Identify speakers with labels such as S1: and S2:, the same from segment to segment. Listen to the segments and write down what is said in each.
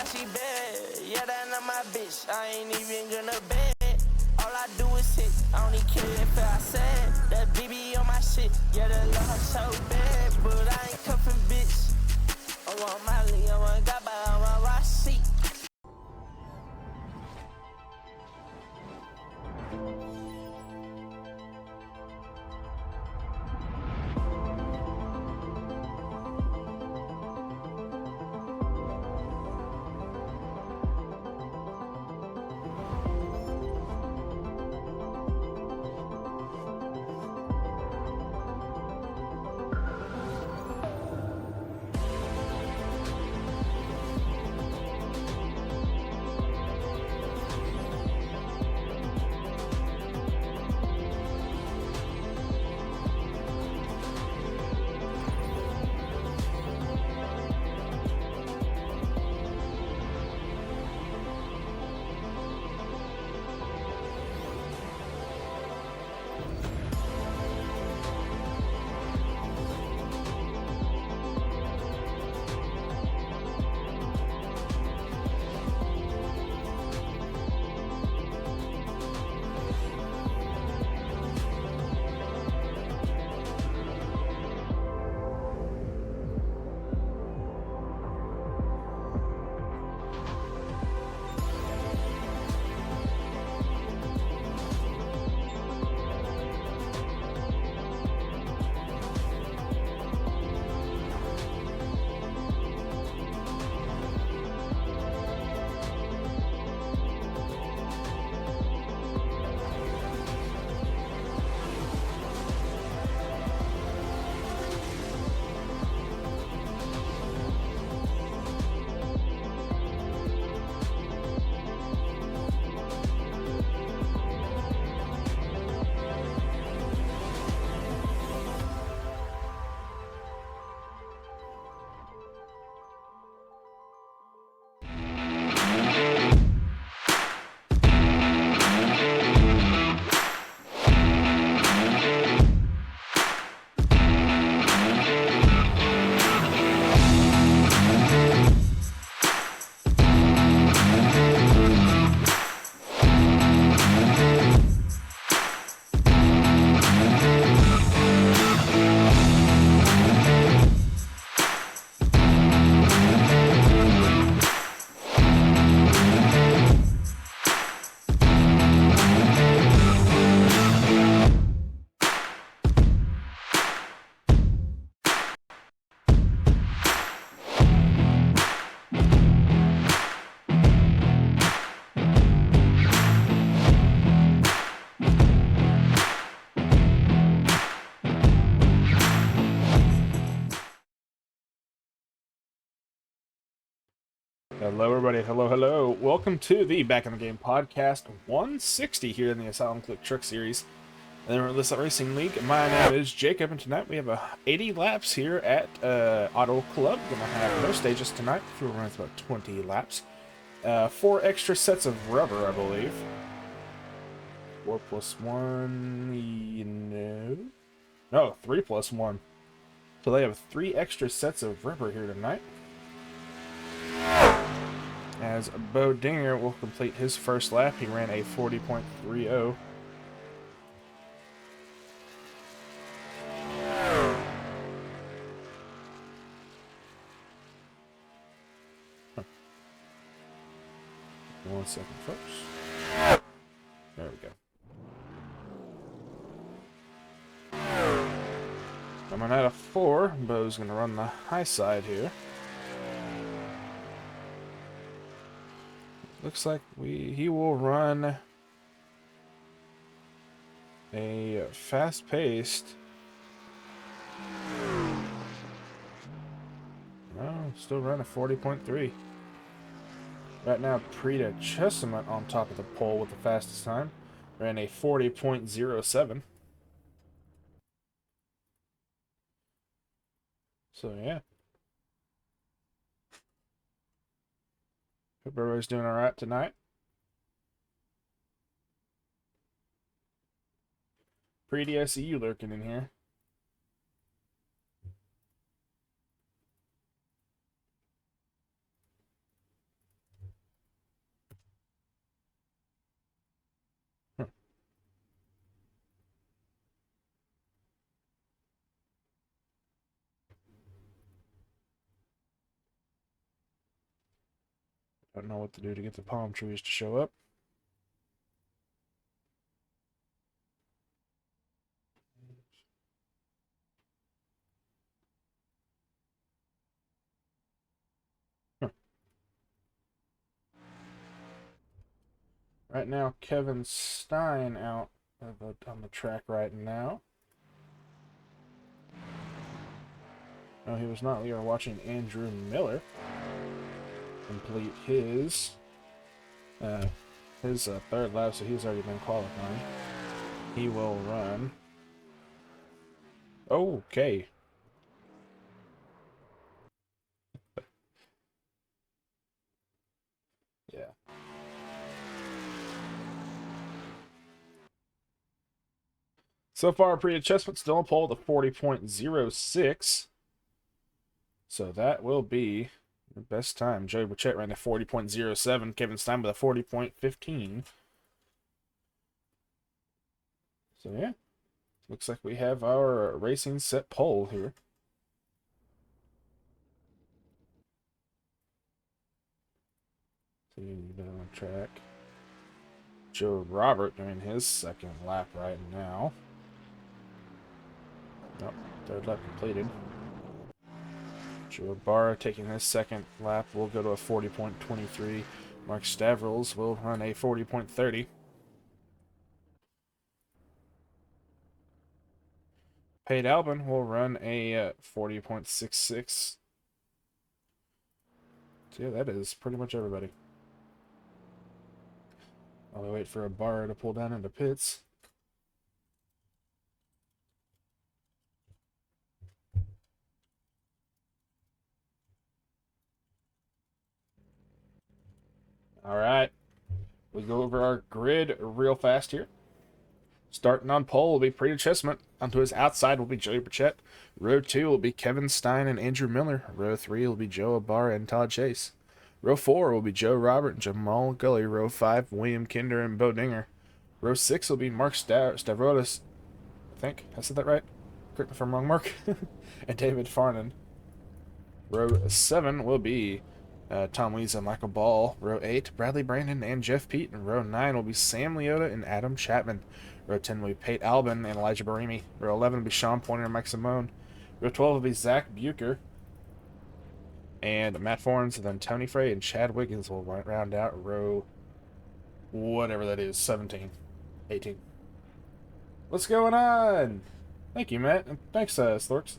S1: she bad. Yeah, that not my bitch. I ain't even gonna bed. All I do is hit. I don't even care if I said that BB on my shit. Yeah, the love so bad, but I ain't cuffing bitch. I want Molly, I want Gaba, I want Rossi.
S2: Hello, everybody. Hello. Welcome to the Back in the Game podcast 160 here in the Asylum Click Trick series. And then Relentless Racing League. My name is Jacob, and tonight we have 80 laps here at Auto Club. We're going to have no stages tonight. We'll run about 20 laps. 4 extra sets of rubber, I believe. 4 plus 1, No, 3 plus 1. So they have 3 extra sets of rubber here tonight. As Bo Dinger will complete his first lap. He ran a 40.30. One second, folks. There we go. Coming out of 4, Bo's going to run the high side here. Looks like he will run a fast-paced. No, still run a 40.3. Right now, Prita Chesimut on top of the pole with the fastest time. Ran a 40.07. So, yeah. Hope everybody's doing alright tonight. Pretty, I see you lurking in here. Don't know what to do to get the palm trees to show up. Huh. Right now, Kevin Stein out on the track right now. No, he was not. We are watching Andrew Miller complete his third lap, so he's already been qualifying. He will run. Okay. Yeah. So far, pre-adjustment still on pole at 40.06. So that will be the best time. Joey Burchett ran a 40.07. Kevin Stein with a 40.15. So yeah, looks like we have our racing set pole here. See on track. Joe Robert doing his second lap right now. Nope, third lap completed. Joe Barra taking his second lap will go to a 40.23. Mark Stavrils will run a 40.30. Pate Albin will run a 40.66. So yeah, that is pretty much everybody. While we wait for a Barra to pull down into pits. All right. We go over our grid real fast here. Starting on pole will be Prita Chessman. Onto his outside will be Joey Burchett. Row 2 will be Kevin Stein and Andrew Miller. Row 3 will be Joe Ibarra and Todd Chase. Row 4 will be Joe Robert and Jamal Gully. Row 5, William Kinder and Bo Dinger. Row 6 will be Mark Stavrodis. I think I said that right. Correct me if I'm wrong, Mark. And David Farnan. Row 7 will be Tom Weeza and Michael Ball. Row 8, Bradley Brandon and Jeff Pete. And row 9 will be Sam Leota and Adam Chapman. Row 10 will be Pate Albin and Elijah Barimi. Row 11 will be Sean Pointer and Mike Simone. Row 12 will be Zach Bucher and Matt Forns. And then Tony Frey and Chad Wiggins will round out row whatever that is, 17, 18. What's going on? Thank you, Matt. And thanks, Slorks.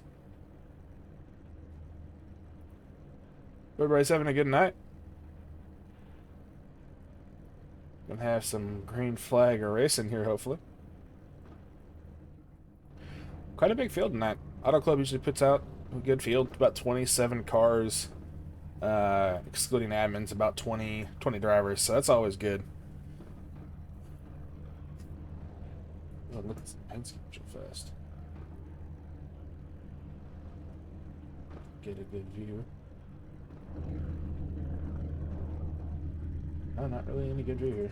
S2: Everybody's having a good night. Gonna have some green flag racing here, hopefully. Quite a big field tonight. Auto Club usually puts out a good field, about 27 cars, excluding admins, about 20 drivers, so that's always good. Oh, look at some paint schedule fast. Get a good view. Oh, not really any good view here.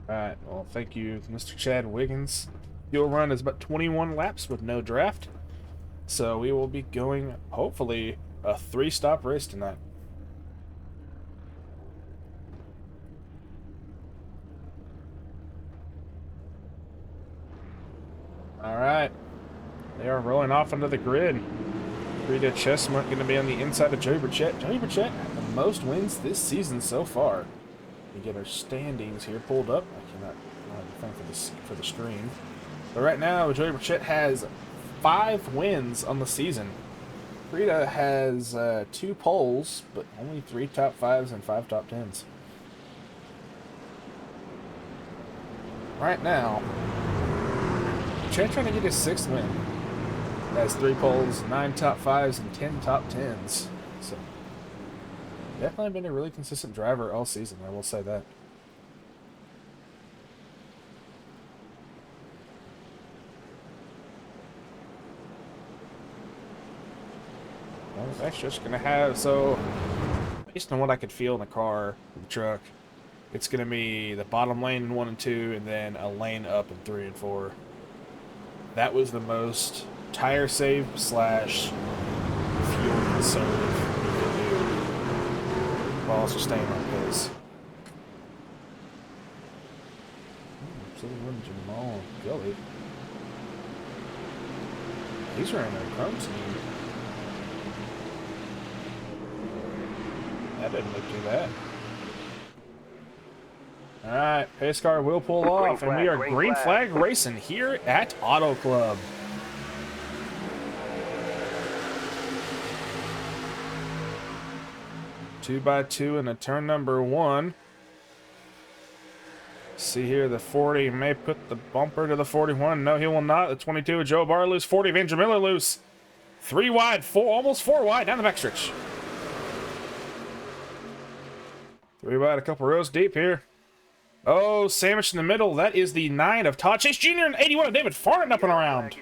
S2: Alright, well, thank you, Mr. Chad Wiggins. Fuel run is about 21 laps with no draft. So we will be going, hopefully, a 3-stop race tonight. Alright. They are rolling off onto the grid. Rita Chestnut going to be on the inside of Joey Burchett. Joey Burchett had the most wins this season so far. We get our standings here pulled up. I cannot have the thing for the stream. But right now, Joey Burchett has 5 wins on the season. Rita has 2 poles, but only 3 top 5s and 5 top 10s. Right now, Burchett trying to get his 6th win. Has 3 poles, 9 top 5s, and 10 top 10s. So, definitely been a really consistent driver all season, I will say that. Backstretch gonna have, so based on what I could feel in the car, the truck, it's gonna be the bottom lane in 1 and 2, and then a lane up in 3 and 4. That was the most tire save slash fuel conserve you could do while also staying on pace. Jamal Gully. He's running a chrome scheme. That didn't look too bad. Alright, pace car will pull off, and we are green flag racing here at Auto Club. Two by two in a turn number 1. See here, the 40 may put the bumper to the 41. No, he will not. The 22 of Joe Barr loose. 40 of Andrew Miller loose. 3 wide, almost 4 wide down the backstretch. 3 wide, a couple rows deep here. Oh, sandwich in the middle. That is the 9 of Todd Chase Jr. and 81 of David Farnan up and around.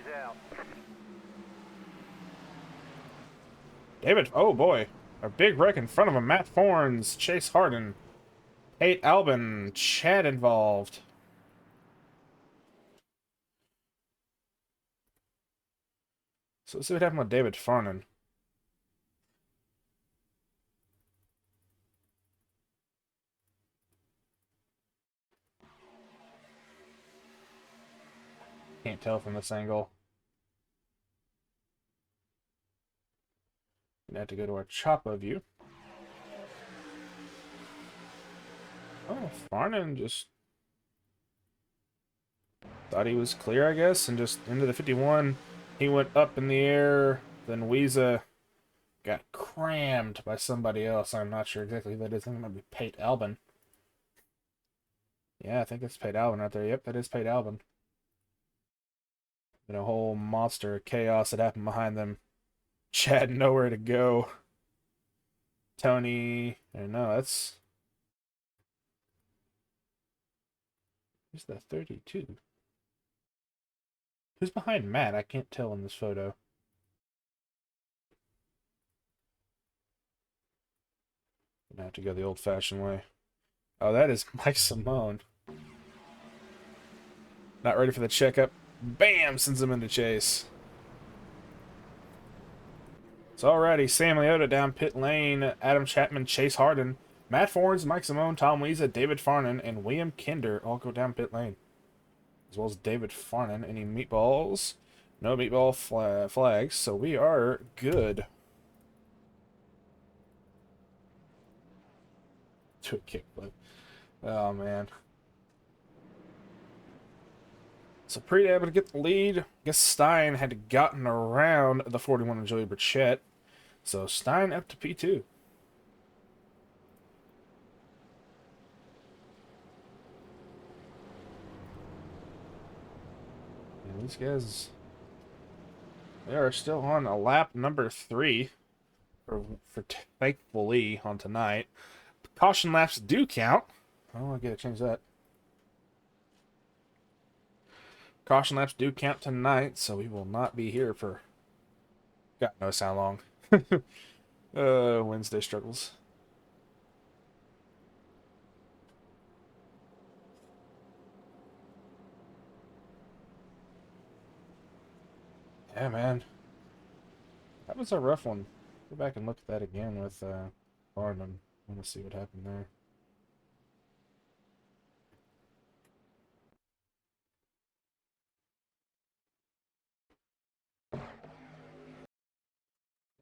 S2: David, oh boy. A big wreck in front of him. Matt Forns, Chase Harden, Tate Albin, Chad involved. So let's see what happened with David Farnan. Can't tell from this angle. Gonna have to go to our Choppa view. Oh, Farnan just thought he was clear, I guess, and just into the 51. He went up in the air. Then Weeza got crammed by somebody else. I'm not sure exactly who that is. I think it might be Pate Albin. Yeah, I think it's Pate Albin right there. Yep, that is Pate Albin. And a whole monster of chaos that happened behind them. Chad nowhere to go. Tony, no, that's... Who's the 32? Who's behind Matt? I can't tell in this photo. Gonna have to go the old-fashioned way. Oh, that is Mike Simone. Not ready for the checkup. Bam! Sends him into chase. So alrighty, Sam Leota down pit lane, Adam Chapman, Chase Harden, Matt Forns, Mike Simone, Tom Weeza, David Farnan, and William Kinder all go down pit lane. As well as David Farnan. Any meatballs? No meatball flags, so we are good. To a kickflip. Oh, man. So Preet able to get the lead. I guess Stein had gotten around the 41 of Joey Burchett. So Stein up to P2. And these guys, they are still on a lap number 3 for thankfully on tonight. Caution laps do count. Oh, I gotta change that. Caution laps do count tonight, so we will not be here for God knows how long. Wednesday struggles. Yeah, man. That was a rough one. Go back and look at that again with Barnum. I want to see what happened there.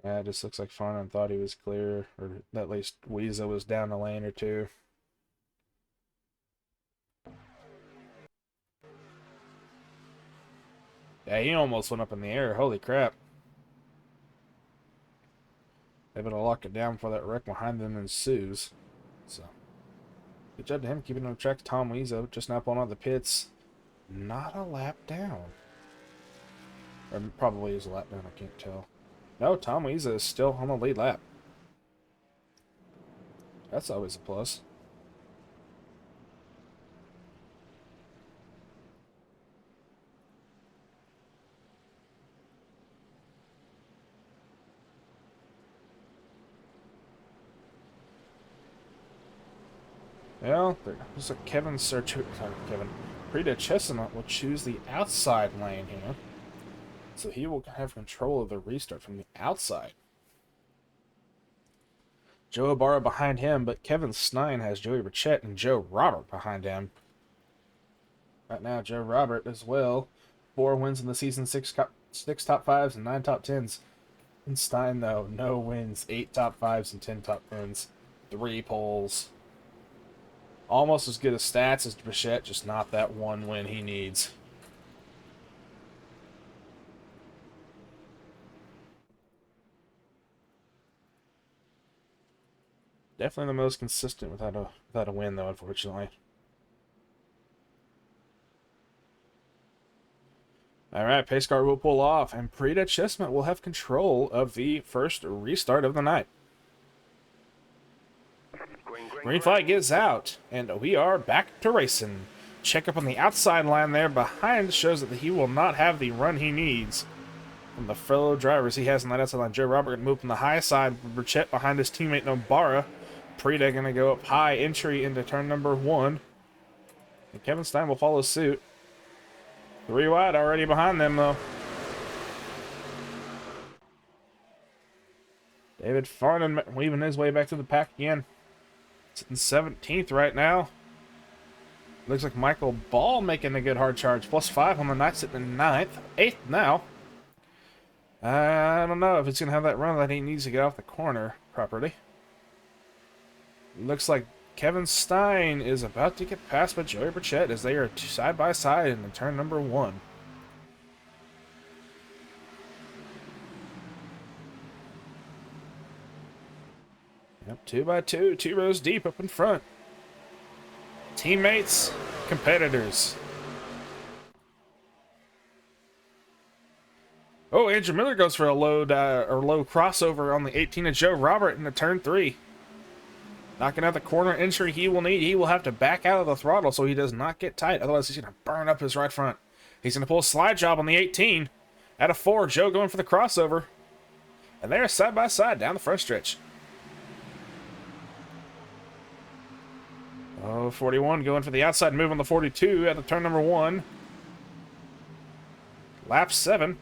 S2: Yeah, it just looks like Farnan thought he was clear, or at least Weeza was down a lane or two. Yeah, he almost went up in the air. Holy crap. Able to lock it down before that wreck behind them ensues. So, good job to him keeping on track. Tom Weeza just now pulling out the pits. Not a lap down. Or probably is a lap down, I can't tell. No, Tom Weeza is still on the lead lap. That's always a plus. Well, there's a Kevin. Prita Chestnut will choose the outside lane here. So he will have control of the restart from the outside. Joe Ibarra behind him, but Kevin Stein has Joey Burchett and Joe Robert behind him. Right now, Joe Robert as well. 4 wins in the season, 6 top 5s and 9 top 10s. And Stein, though, no wins, 8 top 5s and 10 top 10s. 3 poles. Almost as good as stats as Burchett, just not that 1 win he needs. Definitely the most consistent without a win, though, unfortunately. Alright, pace car will pull off, and Prita Chestnut will have control of the first restart of the night. Green flag gets out, and we are back to racing. Check up on the outside line there behind shows that he will not have the run he needs from the fellow drivers he has on that outside line. Joe Robert going to move from the high side, Burchett behind his teammate Nobara. Prita going to go up high, entry into turn number 1. And Kevin Stein will follow suit. 3 wide already behind them, though. David Farnan weaving his way back to the pack again. Sitting 17th right now. Looks like Michael Ball making a good hard charge. +5 on the night, sitting in 9th. 8th now. I don't know if it's going to have that run that he needs to get off the corner properly. Looks like Kevin Stein is about to get passed by Joey Burchett as they are side by side in turn number 1. Yep, 2 by 2, 2 rows deep up in front. Teammates, competitors. Oh, Andrew Miller goes for a low crossover on the 18 of Joe Robert into turn 3. Knocking out the corner entry he will need. He will have to back out of the throttle so he does not get tight. Otherwise, he's going to burn up his right front. He's going to pull a slide job on the 18. Out of 4, Joe going for the crossover. And they're side by side down the front stretch. Oh, 41 going for the outside move on the 42 at the turn number 1. Lap 7.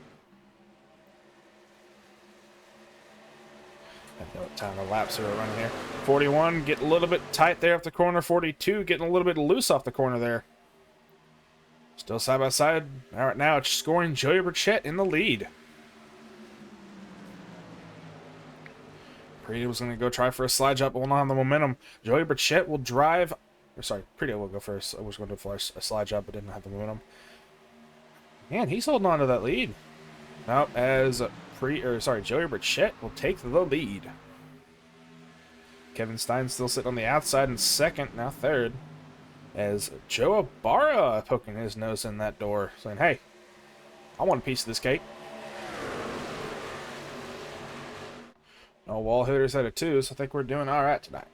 S2: I don't know what time the laps are running here. 41 getting a little bit tight there off the corner. 42 getting a little bit loose off the corner there. Still side by side. All right, now it's scoring Joey Burchett in the lead. Prita was going to go try for a slide job, but will not have the momentum. Joey Burchett will drive. Or sorry, Prita will go first. I was going to flash a slide job, but didn't have the momentum. Man, he's holding on to that lead. Now, as Joey Burchett will take the lead. Kevin Stein still sitting on the outside in second, now third. As Joe Ibarra poking his nose in that door, saying, hey, I want a piece of this cake. No wall hitters out of 2, so I think we're doing all right tonight.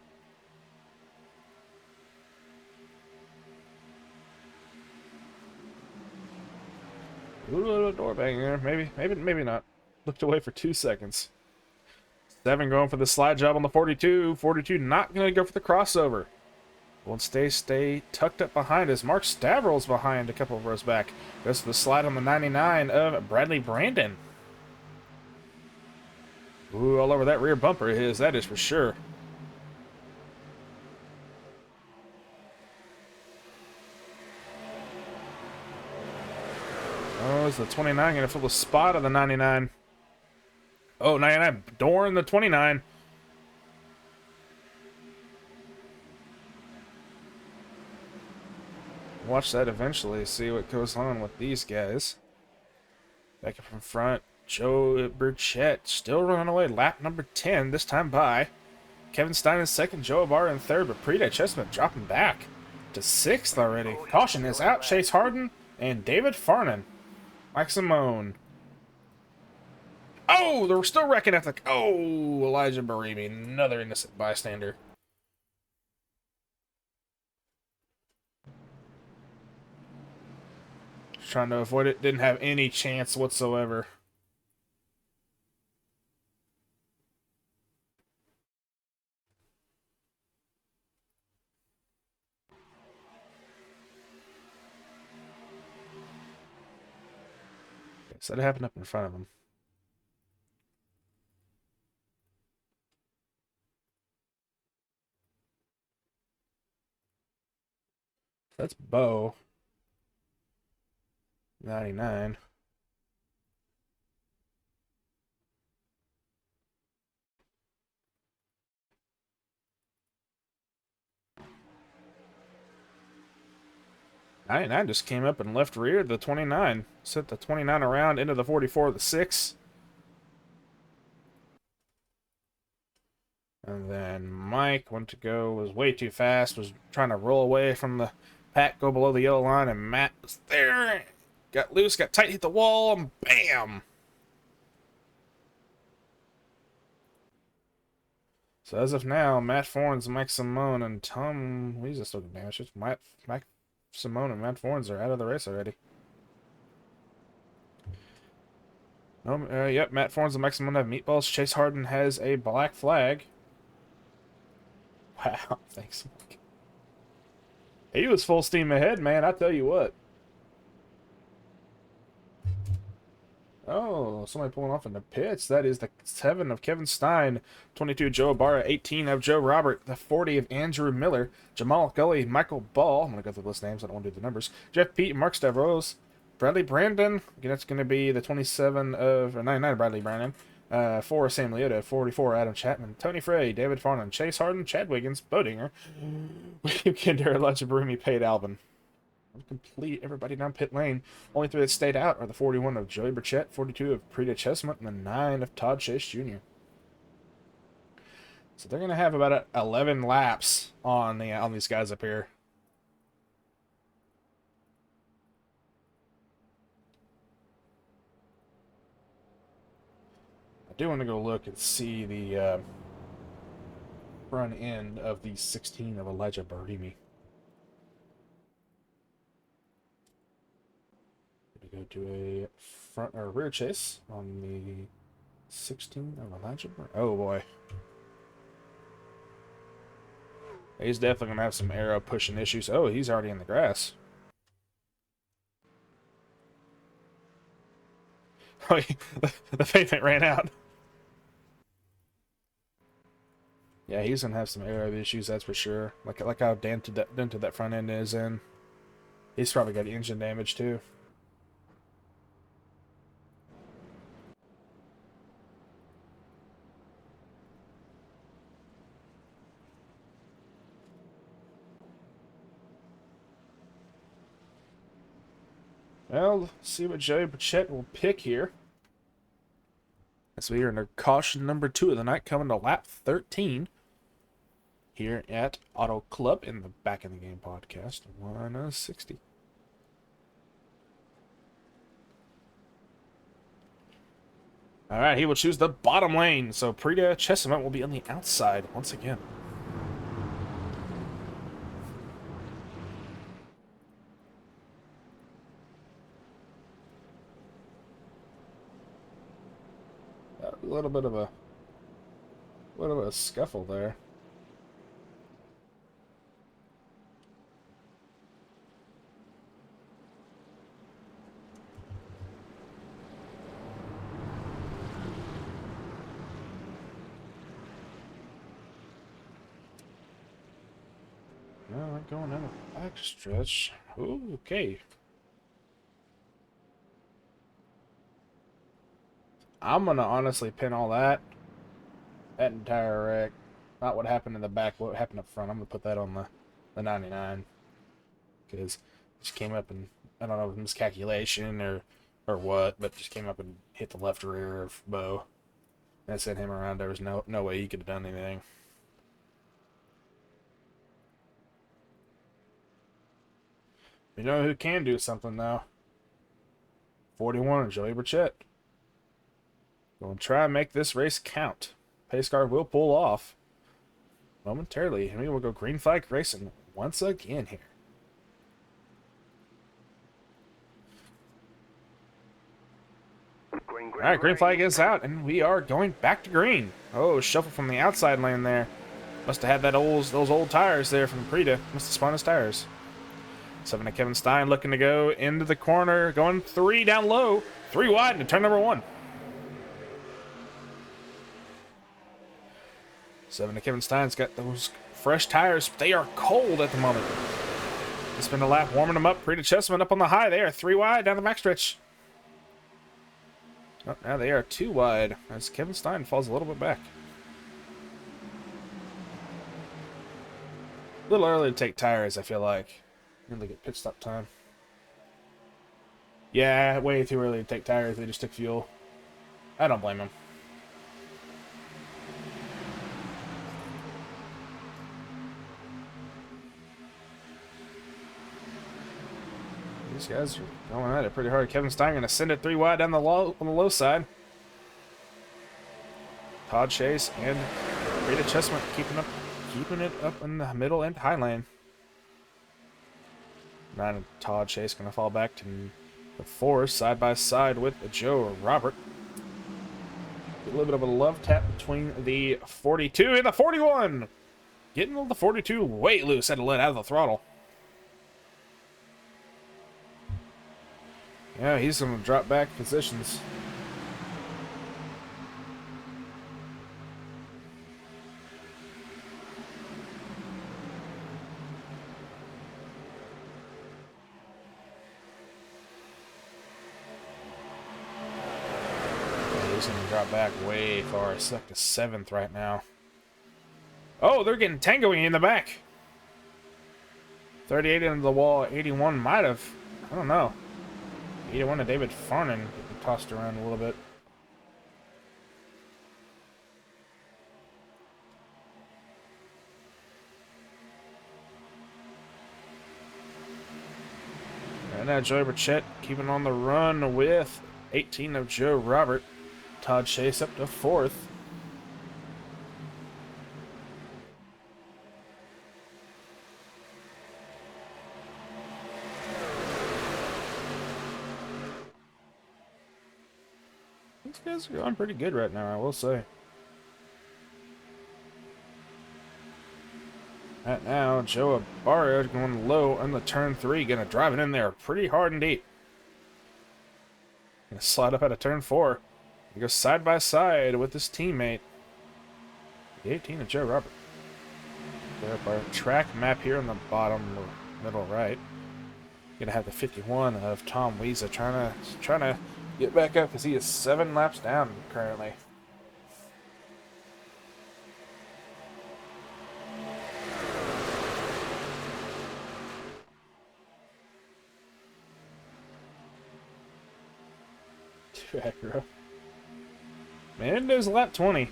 S2: A little door banging there. Maybe not. Looked away for 2 seconds. 7 going for the slide job on the 42. 42 not going to go for the crossover. Won't stay tucked up behind us. Mark Stavrel's behind a couple of rows back. Goes for the slide on the 99 of Bradley Brandon. Ooh, all over that rear bumper of his, that is for sure. Oh, is the 29 going to fill the spot of the 99? Oh, 99. Dorn the 29. Watch that eventually, see what goes on with these guys. Back up in front, Joe Burchett still running away. Lap number 10, this time by Kevin Stein in second, Joe Ibarra in third, but Prita Chestnut dropping back to 6th already. Caution is out, Chase Harden and David Farnan. Mike Simone. Oh, they're still wrecking at the... Oh, Elijah Barimi, another innocent bystander. Trying to avoid it. Didn't have any chance whatsoever. So that happened up in front of him. That's Bo. 99. I just came up and left rear the 29. Set the 29 around into the 44 of the 6. And then Mike went to go, was way too fast, was trying to roll away from the pack, go below the yellow line, and Matt was there. Got loose, got tight, hit the wall, and bam! So as of now, Matt Fornes, Mike Simone, and Tom Weezer still getting damage. Mike Simone and Matt Fornes are out of the race already. Yep, Matt Fornes and Mike Simone have meatballs. Chase Harden has a black flag. Wow, thanks, Mike. He was full steam ahead, man, I tell you what. Oh, somebody pulling off in the pits. That is the 7 of Kevin Stein, 22 Joe Ibarra, 18 of Joe Robert, the 40 of Andrew Miller, Jamal Gully, Michael Ball. I'm going to go through the list names. I don't want to do the numbers. Jeff Pete, Mark Stavros, Bradley Brandon. Again, that's going to be the 27 of 99 Bradley Brandon. 4 Sam Leota, 44 Adam Chapman, Tony Frey, David Farnan, Chase Harden, Chad Wiggins, Bodinger, William Kinder, Elijah Brumi, Pate Albin. Complete everybody down pit lane. Only 3 that stayed out are the 41 of Joey Burchett, 42 of Prita Chestnut, and the 9 of Todd Chase Jr. So they're gonna have about 11 laps on these guys up here. I do want to go look and see the front end of the 16 of Elijah Barimi. Go to a front or rear chase on the 16 of Elijah. Oh boy, he's definitely gonna have some aero pushing issues. Oh, he's already in the grass. Oh, the pavement ran out. Yeah, he's gonna have some aero issues, that's for sure. Like how dented that front end is in. He's probably got engine damage too. Well, let's see what Joey Burchett will pick here. As we are in caution number 2 of the night, coming to lap 13 here at Auto Club in the Back in the Game podcast, 160. All right, he will choose the bottom lane, so Prita Chestnut will be on the outside once again. A little bit of a scuffle there. Well, we're going in a back stretch. Ooh, okay. I'm gonna honestly pin all that entire wreck. Not what happened in the back, what happened up front. I'm gonna put that on the 99. Because it just came up and I don't know if miscalculation or what, but just came up and hit the left rear of Bo. And sent him around. There was no way he could have done anything. You know who can do something though? 41, Joey Burchett. We'll try and make this race count. Pace car will pull off momentarily, and we will go green flag racing once again here. Alright, green flag is out, and we are going back to green. Oh, shuffle from the outside lane there. Must have had those old tires there from Prita. Must have spun his tires. 7 to Kevin Stein looking to go into the corner, going 3 down low, 3 wide into turn number 1. 7 to Kevin Stein's got those fresh tires, but they are cold at the moment. It's been a lap warming them up. Rita Chessman up on the high. They are 3 wide down the backstretch. Oh, now they are 2 wide as Kevin Stein falls a little bit back. A little early to take tires, I feel like. And they get pit stop time. Yeah, way too early to take tires. They just took fuel. I don't blame them. These guys are going at it pretty hard. Kevin Stein going to send it 3 wide down the low, on the low side. Todd Chase and Rita Chessman keeping it up in the middle and high lane. Now Todd Chase going to fall back to the 4 side by side with Joe Robert. A little bit of a love tap between the 42 and the 41. Getting the 42 way loose. Had to let out of the throttle. Yeah, he's going to drop back positions. Yeah, he's going to drop back way far. Stuck to 7th right now. Oh, they're getting tangoing in the back. 38 into the wall. 81 might have. I don't know. 81 to David Farnan getting tossed around a little bit. And now Joey Burchett keeping on the run with 18 of Joe Robert. Todd Chase up to 4th. These guys are going pretty good right now, I will say. Right now, Joe Abarrio going low on the turn 3, gonna drive it in there pretty hard and deep. Gonna slide up out of turn 4. He goes side by side with his teammate, the 18 of Joe Robert. There up our track map here on the bottom middle right. Gonna have the 51 of Tom Wiesa trying to get back up because he is 7 laps down currently. Acura. Mendo's lap 20.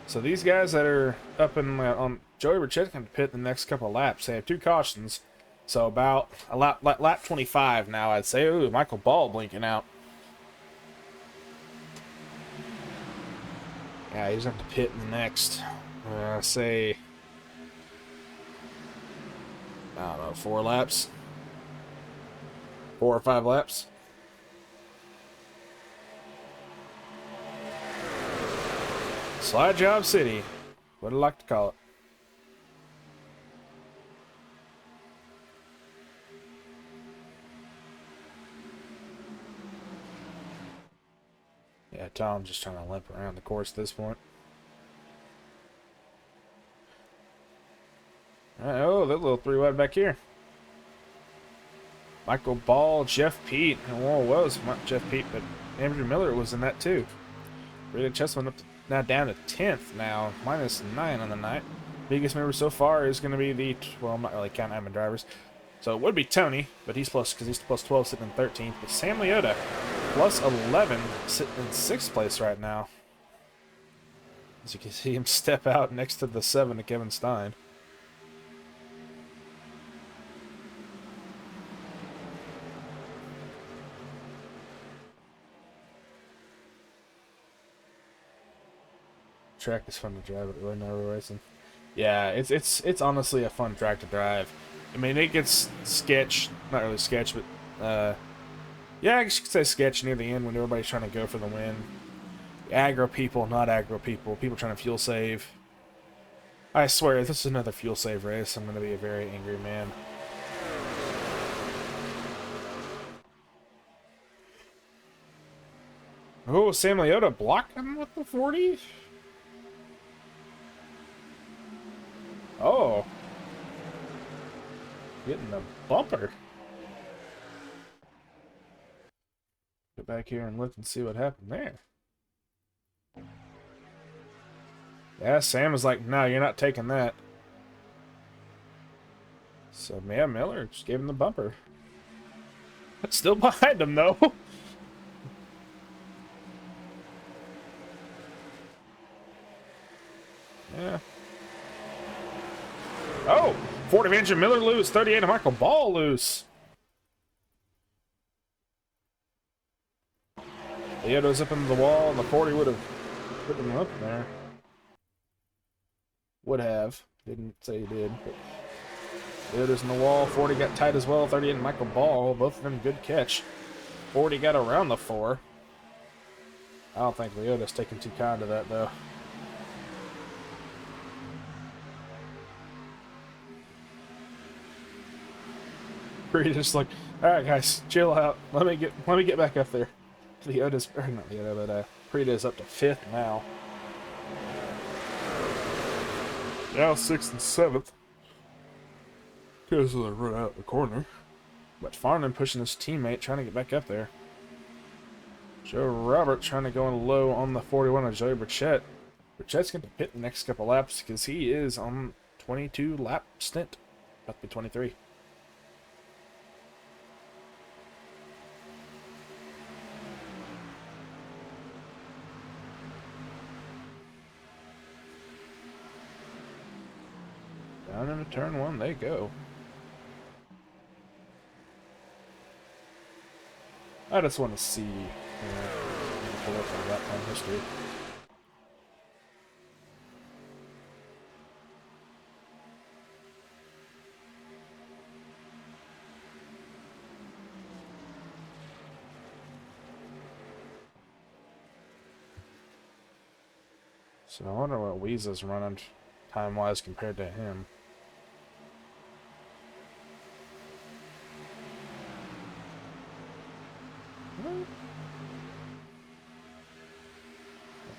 S2: So these guys that are up in on Joey Burchett can pit the next couple of laps. They have 2 cautions. So about a lap 25 now, I'd say. Ooh, Michael Ball blinking out. Yeah, he's going to pit in the next, say, I don't know, 4 laps? 4 or 5 laps? Slide Job City. What I'd like to call it. Yeah, Tom's just trying to limp around the course at this point. Oh, that little 3 wide back here. Michael Ball, Jeff Pete. Well, it was not Jeff Pete, but Andrew Miller was in that too. Rita Chessman up to, now down to 10th now, -9 on the night. Biggest member so far is going to be the, well, I'm not really counting admin drivers. So it would be Tony, but he's plus, because he's plus 12 sitting in 13th. But Sam Leota, plus 11, sitting in 6th place right now. As you can see him step out next to the 7 to Kevin Stein. Track is fun to drive at Roy Narrow Racing. Yeah, it's honestly a fun track to drive. I mean, it gets sketch, not really sketch, but yeah, I guess you could say sketch near the end when everybody's trying to go for the win. Aggro people, not aggro people. People trying to fuel save. I swear, if this is another fuel save race, I'm going to be a very angry man. Oh, Sam Leota blocked him with the 40? Oh. Getting the bumper. Get back here and look and see what happened there. Yeah, Sam was like, no, you're not taking that. So, yeah, Miller just gave him the bumper. It's still behind him, though. Yeah. Oh! 40 of Andrew Miller loose. 38 of Michael Ball loose. Leota's up into the wall, and the 40 would have put him up there. Would have. Didn't say he did. But Leota's in the wall. 40 got tight as well. 38 and Michael Ball. Both of them good catch. 40 got around the 4. I don't think Leota's taking too kind to that, though. Pretty just like, all right, guys, chill out. Let me get back up there. Leota's, or not Leota, but Prita's up to 5th now. Now 6th and 7th. Because they run out the corner. But Farnan pushing his teammate, trying to get back up there. Joe Robert trying to go in low on the 41 of Joey Burchett. Burchett's going to pit the next couple laps because he is on 22 lap stint. About to be 23. Down into turn 1 they go. I just want to see pull up on lap time history. So I wonder what Weeza's running time-wise compared to him.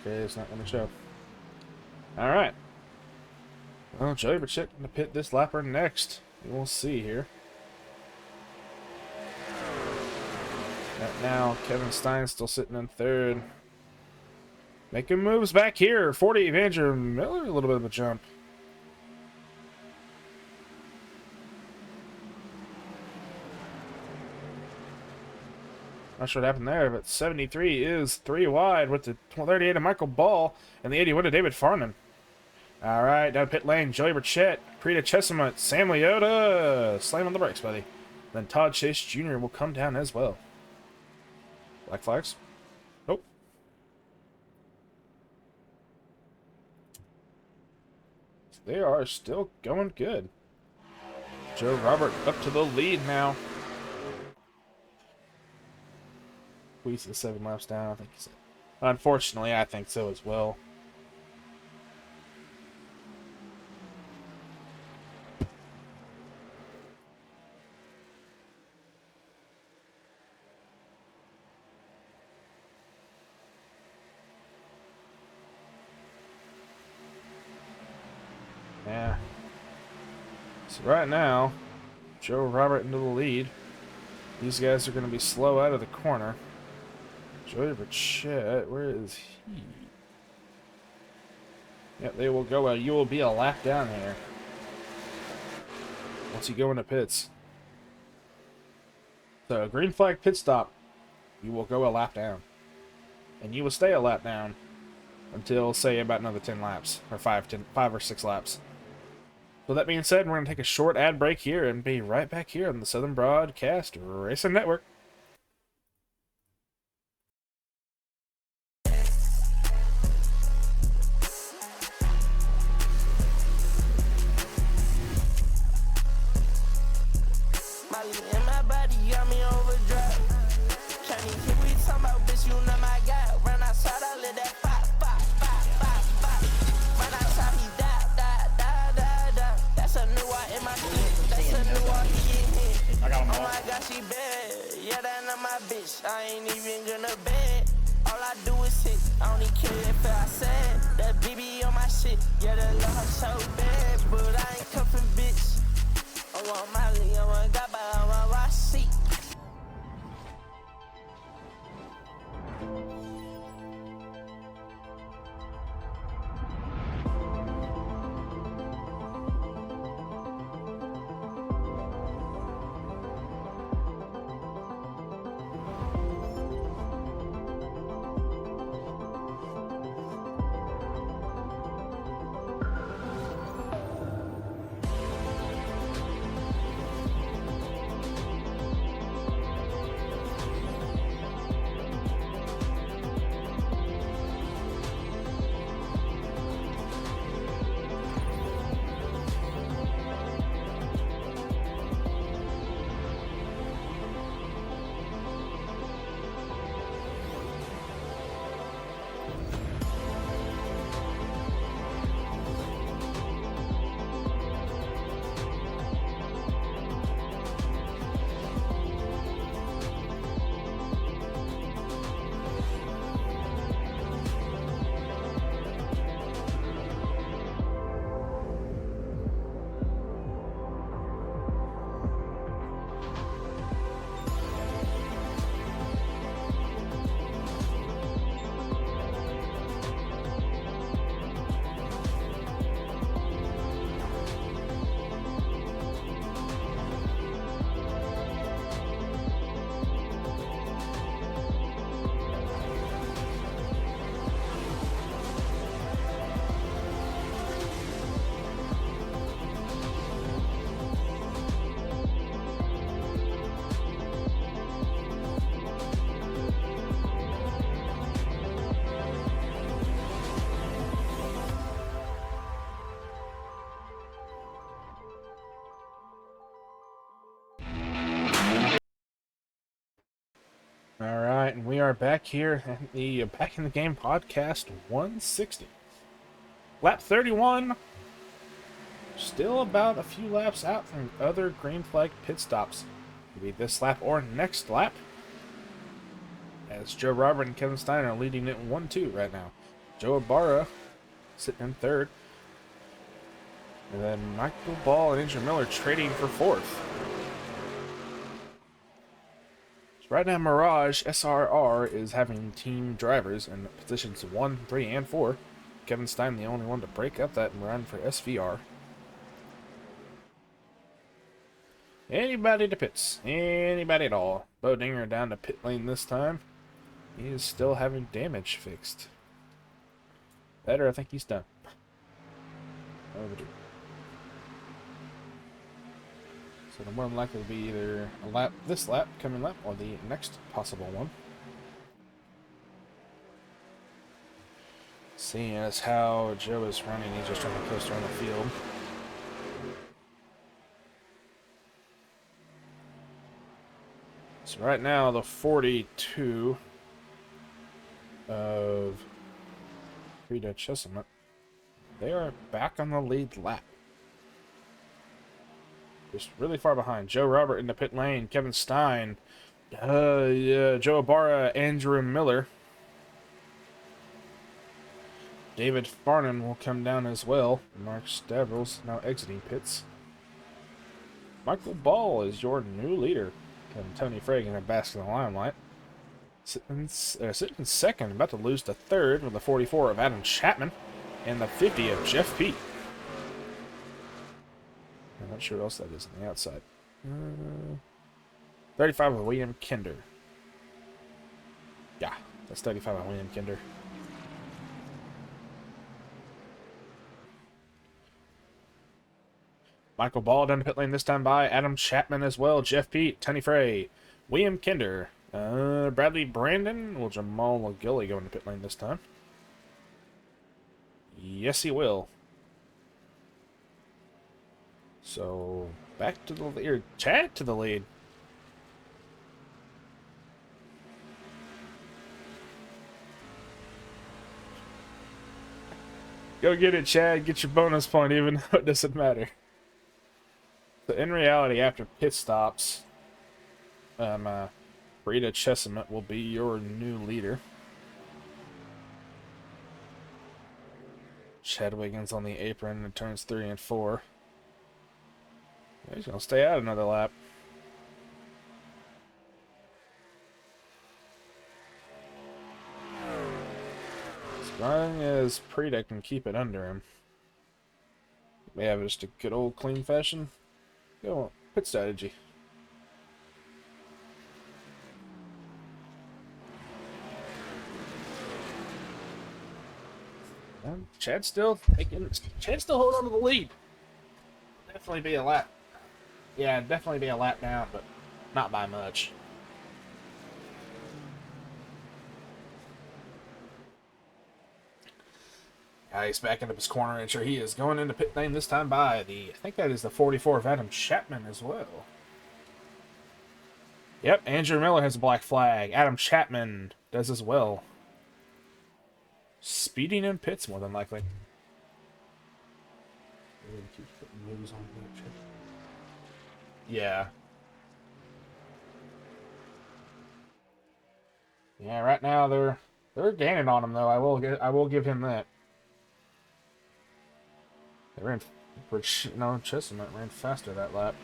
S2: Okay, it's not going to show. Alright. Well, Joey Burchett going to pit this lapper next. We'll see here. Right now, Kevin Stein still sitting in 3rd. Making moves back here. 40 Andrew Miller, a little bit of a jump. Not sure what happened there, but 73 is 3 wide with the 38 of Michael Ball and the 81 of David Farnan. All right, down pit lane, Joey Burchett, Prita Chesimut, Sam Leota. Slam on the brakes, buddy. Then Todd Chase Jr. will come down as well. Black flags. Nope. They are still going good. Joe Robert up to the lead now. He's 7 laps down, I think he said. Unfortunately, I think so as well. Yeah. So right now, Joe Robert into the lead. These guys are going to be slow out of the corner. Joey Burchett, where is he? Yep, they will go. You will be a lap down here once you go into pits. So, green flag pit stop. You will go a lap down, and you will stay a lap down until, say, about another 10 laps or 5 or 6 laps. So that being said, we're going to take a short ad break here and be right back here on the Southern Broadcast Racing Network.
S1: I ain't even gonna bet. All I do is hit. I don't even care if I said that BB on my shit. Yeah, the love so bad, but I ain't cuffing bitch. I want my league, I want Gaba, I want my seat.
S2: All right, and we are back here at the Back in the Game podcast 160. Lap 31. Still about a few laps out from other green flag pit stops. Maybe this lap or next lap. As Joe Robert and Kevin Stein are leading it 1-2 right now. Joe Ibarra sitting in third. And then Michael Ball and Andrew Miller trading for fourth. Right now, Mirage SRR is having team drivers in positions 1, 3, and 4. Kevin Stein, the only one to break up that and run for SVR. Anybody to pits. Anybody at all. Bo Dinger down to pit lane this time. He is still having damage fixed. Better, I think he's done. Overdue. So the more likely to be either a lap, this lap, coming lap, or the next possible one. Seeing as how Joe is running, he's just trying to coast around the field. So right now, the 42 of Frida Chesimut, they are back on the lead lap. Just really far behind. Joe Robert in the pit lane. Kevin Stein. Joe Ibarra. Andrew Miller. David Farnan will come down as well. Mark Stavros now exiting pits. Michael Ball is your new leader. And Tony Frey in a basket in the limelight. Sitting second. About to lose to third with the 44 of Adam Chapman. And the 50 of Jeff Pete. I'm not sure what else that is on the outside. 35 of William Kinder. Yeah, that's 35 of William Kinder. Michael Ball down the pit lane this time by Adam Chapman as well. Jeff Pete, Tony Frey, William Kinder, Bradley Brandon. Will Jamal McGilly go into pit lane this time? Yes, he will. So, back to the lead. Chad to the lead. Go get it, Chad. Get your bonus point, even though it doesn't matter. So, in reality, after pit stops, Frida Chesimut will be your new leader. Chad Wiggins on the apron in turns 3 and 4. He's going to stay out another lap. As long as Preda can keep it under him. May have just a good old clean fashion. Go on, pit strategy. And Chad's still holding on to the lead. Definitely be a lap. Yeah, definitely be a lap down, but not by much. He's back into his corner and sure he is going into pit lane this time by I think that is the 44 of Adam Chapman as well. Yep, Andrew Miller has a black flag. Adam Chapman does as well. Speeding in pits more than likely. Yeah. Yeah, right now they're gaining on him though. I will give him that. They ran, no, Chesterman ran faster that lap.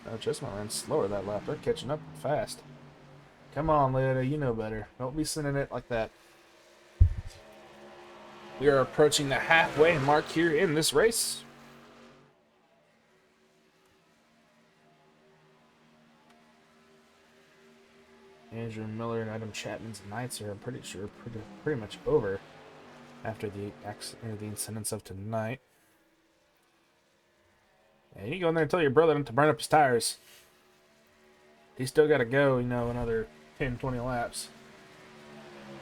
S2: No, Chesterman ran slower that lap. They're catching up fast. Come on, Leda, you know better. Don't be sending it like that. We are approaching the halfway mark here in this race. Andrew Miller and Adam Chapman's nights are, I'm pretty sure, pretty much over after the incidents of tonight. And you go in there and tell your brother not to burn up his tires. He's still got to go, you know, another 10, 20 laps.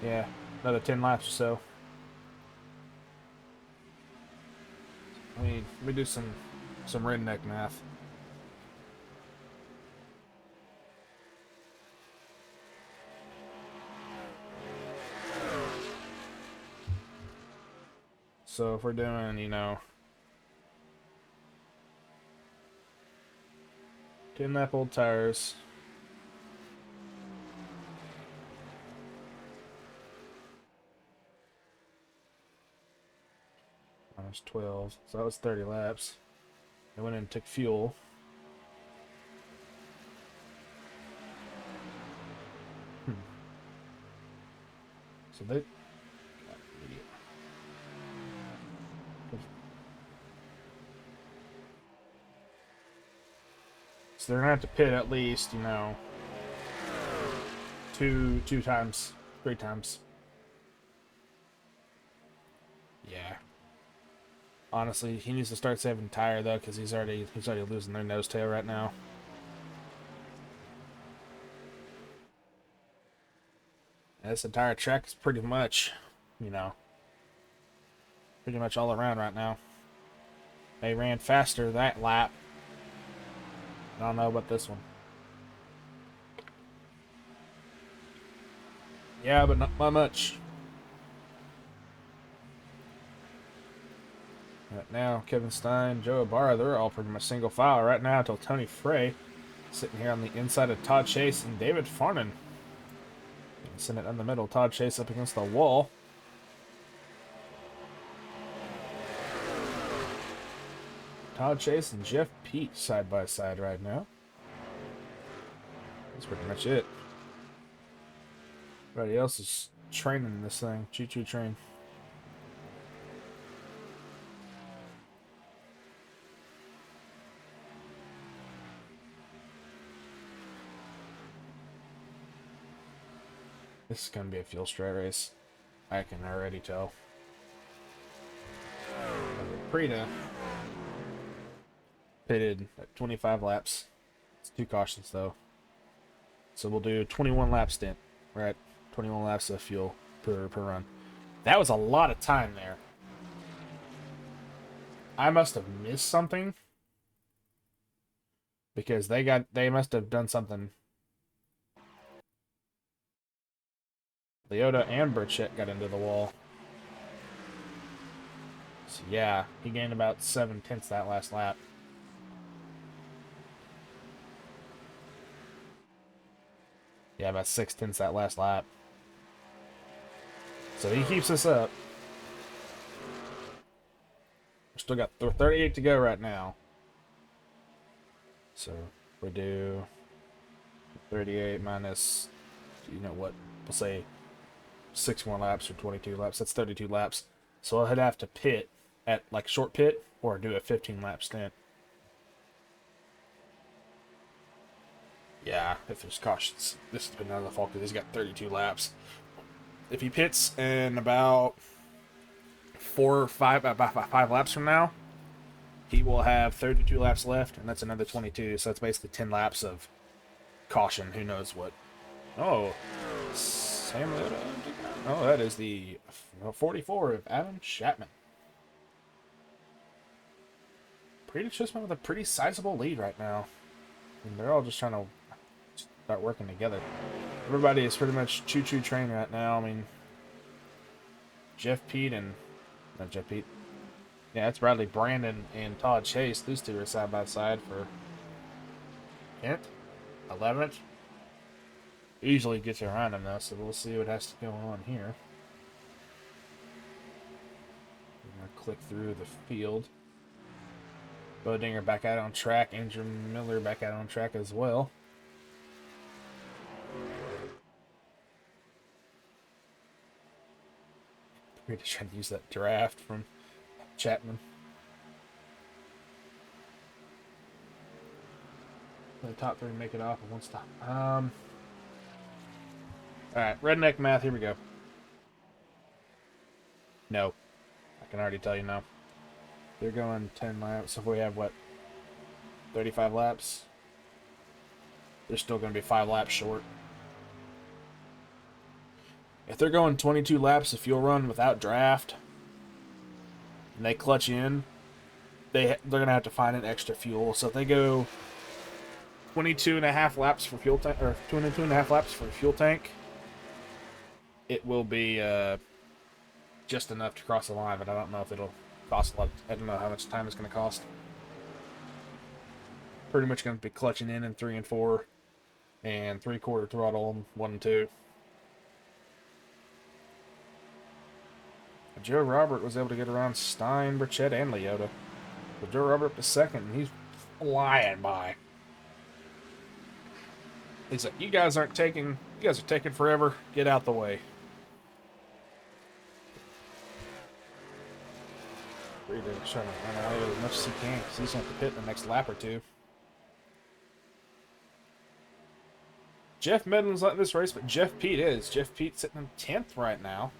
S2: Yeah, another 10 laps or so. Let me do some redneck math. So if we're doing, you know, 10 lap old tires. Minus 12. So that was 30 laps. I went in and took fuel. So they... So they're gonna have to pit at least, you know, two times, 3 times. Yeah. Honestly, he needs to start saving tire though, because he's already losing their nose tail right now. This entire track is pretty much, you know, pretty much all around right now. They ran faster that lap. I don't know about this one. Yeah, but not by much. Right now, Kevin Stein, Joe Ibarra, they're all pretty much single file right now until Tony Frey sitting here on the inside of Todd Chase and David Farnan. Send it in the middle. Todd Chase up against the wall. Todd Chase and Jeff Peet side by side right now. That's pretty much it. Everybody else is training this thing. Choo-choo train. This is going to be a fuel straight race. I can already tell. Preda pitted at 25 laps. It's 2 cautions though. So we'll do 21 lap stint. We're at 21 laps of fuel per run. That was a lot of time there. I must have missed something. Because they must have done something. Leota and Burchett got into the wall. So yeah, he gained about 7/10 that last lap. Yeah, about 6/10 that last lap. So he keeps us up. We still got 38 to go right now. So we do 38 minus, you know what, we'll say 6 more laps or 22 laps. That's 32 laps. So I'd have to pit at like short pit or do a 15-lap stint. Yeah, if there's cautions, this has been another fault because he's got 32 laps. If he pits in about 5 laps from now, he will have 32 laps left, and that's another 22. So that's basically 10 laps of caution. Who knows what? Oh, Sam Liotta. Oh, that is the 44 of Adam Chapman. Pretty Chisholm with a pretty sizable lead right now. And they're all just trying to start working together. Everybody is pretty much choo-choo train right now. I mean, Jeff Pete and... Not Jeff Pete. Yeah, it's Bradley Brandon and Todd Chase. Those two are side by side for 10th, 11th. Usually gets around him though, so we'll see what has to go on here. I'm going to click through the field. Bodinger back out on track. Andrew Miller back out on track as well. We're just trying to use that draft from Chapman. The top 3 make it off in one stop. Alright, redneck math, here we go. No. I can already tell you no. They're going 10 laps, so if we have, what, 35 laps? They're still going to be 5 laps short. If they're going 22 laps of fuel run without draft, and they clutch in, they're going to have to find an extra fuel. So if they go 22.5 laps for fuel tank, or 22.5 laps for fuel tank, it will be just enough to cross the line, but I don't know if it'll cost a lot. I don't know how much time it's going to cost. Pretty much going to be clutching in 3 and 4, and 3/4 throttle 1 and 2. Joe Robert was able to get around Stein, Burchett, and Liotta. But Joe Robert up to second, and he's flying by. He's like, you guys are taking forever. Get out the way. Reed is trying to run out as much as he can because he's going to have to pit in the next lap or two. Jeff Medlin's not in this race, but Jeff Pete is. Jeff Pete sitting in 10th right now.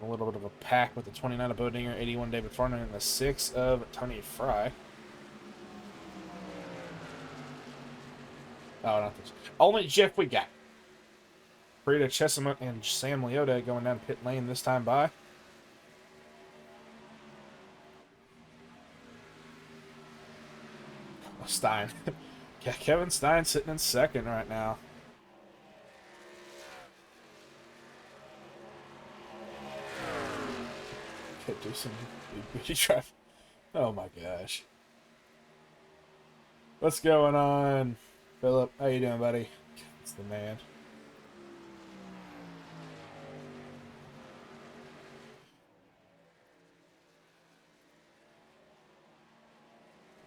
S2: A little bit of a pack with the 29 of Bodinger, 81 David Farner, and the 6 of Tony Fry. Oh, not this. Only Jeff we got. Frida Chesimut and Sam Liotta going down pit lane this time by. Oh, Stein. Yeah, Kevin Stein sitting in second right now. Could do some booty traffic. Oh my gosh. What's going on, Philip? How you doing, buddy? It's the man.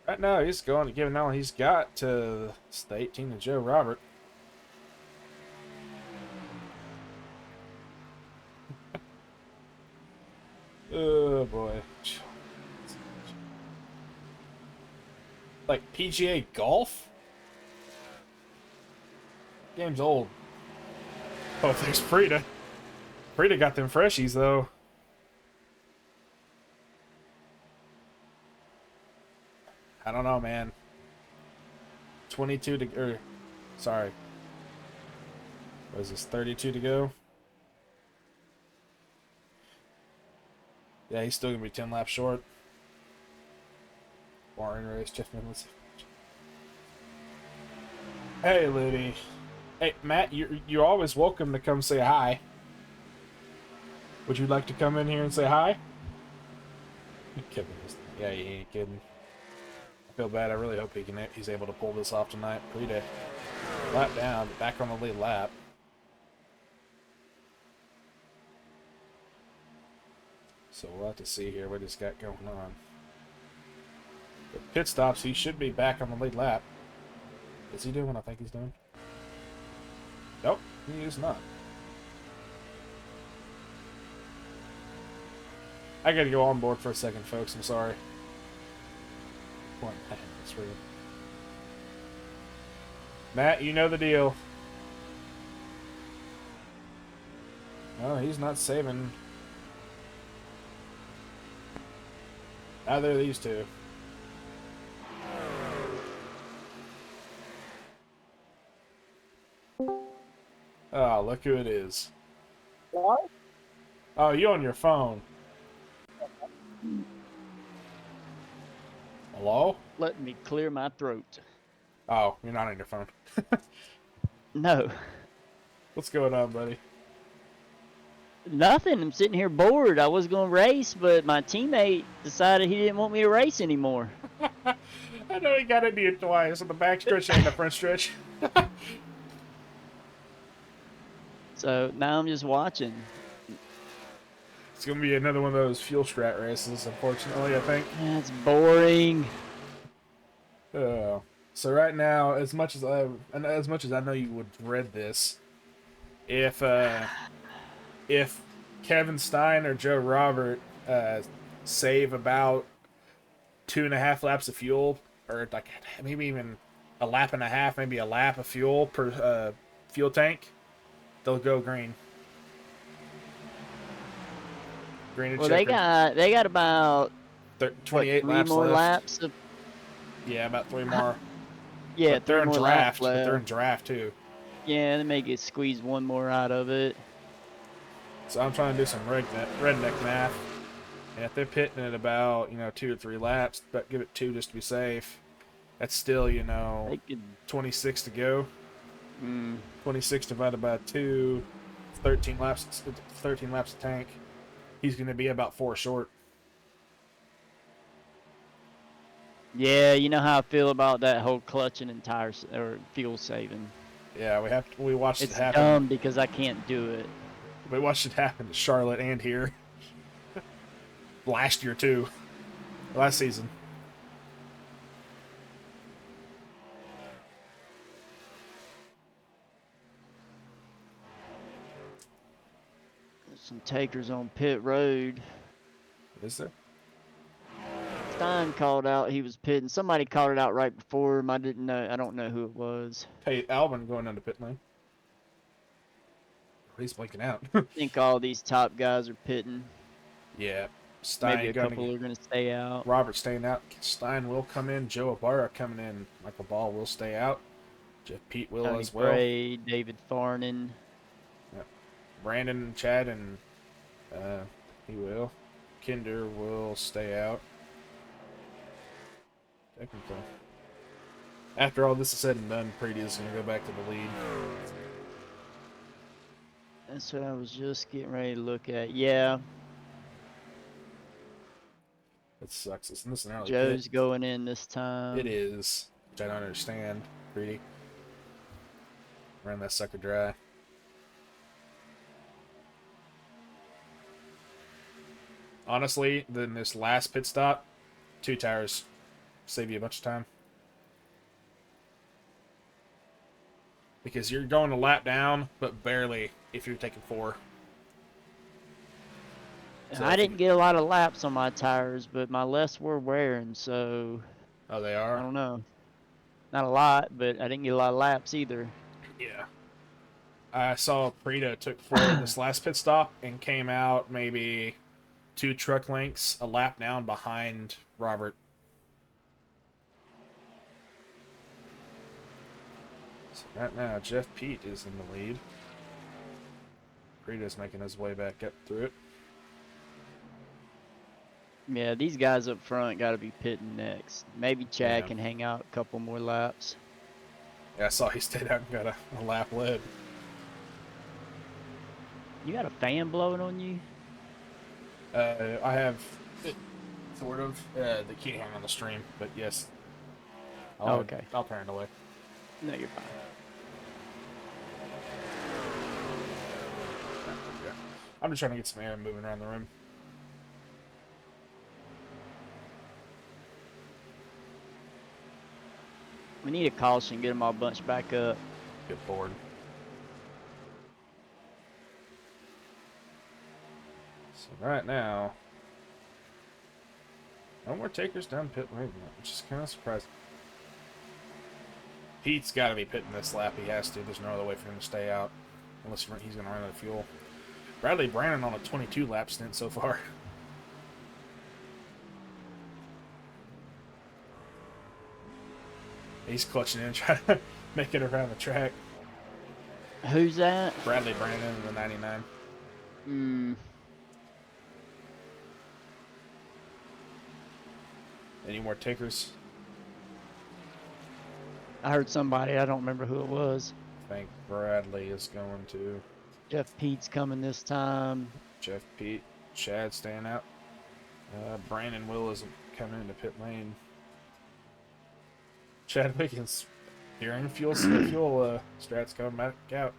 S2: Right now, he's going to give all he's got to the 18 to Joe Robert. Oh boy. Like PGA golf? Game's old. Oh, there's Frida. Frida got them freshies though. I don't know, man. 22 to, or, sorry. What is this, 32 to go? Yeah, he's still going to be 10 laps short. Boring race, Jeff Midland. Hey, Ludi. Hey, Matt, you're always welcome to come say hi. Would you like to come in here and say hi? Yeah, he ain't kidding. I feel bad. I really hope he's able to pull this off tonight. Pre-day. Lap down, back on the lead lap. So we'll have to see here what he's got going on. With pit stops, he should be back on the lead lap. Is he doing what I think he's doing? Nope, he is not. I gotta go on board for a second, folks. I'm sorry. That's rude. Matt, you know the deal. No, he's not saving. Neither of these two. Oh, look who it is.
S3: What?
S2: Oh, you on your phone. Hello?
S3: Let me clear my throat.
S2: Oh, you're not on your phone.
S3: No.
S2: What's going on, buddy?
S3: Nothing. I'm sitting here bored. I was going to race, but my teammate decided he didn't want me to race anymore.
S2: I know he got into you twice on the back stretch and the front stretch.
S3: So now I'm just watching.
S2: It's going to be another one of those fuel strat races, unfortunately, I think.
S3: That's boring.
S2: So right now, as much as I know you would dread this, if Kevin Stein or Joe Robert save about 2.5 laps of fuel, or like maybe even a lap and a half, maybe a lap of fuel per fuel tank, they'll go green. Green and
S3: Well,
S2: checkered.
S3: they got about
S2: 28
S3: three
S2: laps
S3: more
S2: left.
S3: laps of,
S2: Yeah, about 3 more.
S3: yeah,
S2: But they're in
S3: three more
S2: draft.
S3: laps
S2: But they're in
S3: left.
S2: draft too.
S3: Yeah, they may get squeezed one more out of it.
S2: So I'm trying to do some redneck math. And if they're pitting at about 2 or 3 laps, but give it 2 just to be safe. That's still
S3: They could.
S2: 26 to go. 26 divided by 2, 13 laps. 13 laps of tank. He's going to be about 4 short.
S3: Yeah, you know how I feel about that whole clutching and tires or fuel saving.
S2: Yeah, we watched
S3: It's
S2: it happen.
S3: dumb because I can't do it.
S2: We watched it happen to Charlotte and here. Last year too. Last season.
S3: There's some takers on pit road.
S2: Is there?
S3: Stein called out he was pitting. Somebody called it out right before him. I didn't know. I don't know who it was.
S2: Hey, Albin going down to pit lane. He's blinking out.
S3: I think all these top guys are pitting.
S2: Yeah. Stein
S3: Maybe a couple are going to stay out.
S2: Robert staying out. Stein will come in. Joe Ibarra coming in. Michael Ball will stay out. Jeff Pete will
S3: Tony
S2: as well.
S3: Bray, David Farnan.
S2: Brandon and Chad and he will. Kinder will stay out. Technically. After all this is said and done, Preedy is going to go back to the lead.
S3: That's what I was just getting ready to look at. Yeah,
S2: It sucks. It's this an early
S3: Joe's
S2: pit.
S3: going in this time.
S2: It is, which I don't understand. Preedy. Ran that sucker dry. Honestly, then this last pit stop, 2 tires save you a bunch of time. Because you're going a lap down, but barely if you're taking 4. So
S3: I didn't get a lot of laps on my tires, but my less were wearing, so
S2: Oh, they
S3: I
S2: are?
S3: don't know. Not a lot, but I didn't get a lot of laps either.
S2: Yeah. I saw Prita took 4 in this last pit stop and came out maybe 2 truck lengths a lap down behind Robert. So right now, Jeff Pete is in the lead. Prita's making his way back up through it.
S3: Yeah, these guys up front got to be pitting next. Maybe Chad
S2: Yeah.
S3: can hang out a couple more laps.
S2: Yeah, I saw he stayed out and got a lap led.
S3: You got a fan blowing on you?
S2: I have sort of the key hang on the stream, but yes.
S3: Oh, okay.
S2: I'll turn it away.
S3: No, you're fine.
S2: I'm just trying to get some air moving around the room.
S3: We need a caution, get them all bunched back up.
S2: Good lord. So right now, no more takers down pit lane, which is kind of surprising. Pete's got to be pitting this lap. He has to. There's no other way for him to stay out unless he's going to run out of fuel. Bradley Brannon on a 22 lap stint so far. He's clutching in, trying to make it around the track.
S3: Who's that?
S2: Bradley Brannon in the 99. Any more takers?
S3: I heard somebody. I don't remember who it was.
S2: I think Bradley is going to.
S3: Jeff Pete's coming this time.
S2: Jeff Pete. Chad staying out. Brandon Will isn't coming into pit lane. Chad Wiggins steering fuel strats coming back out.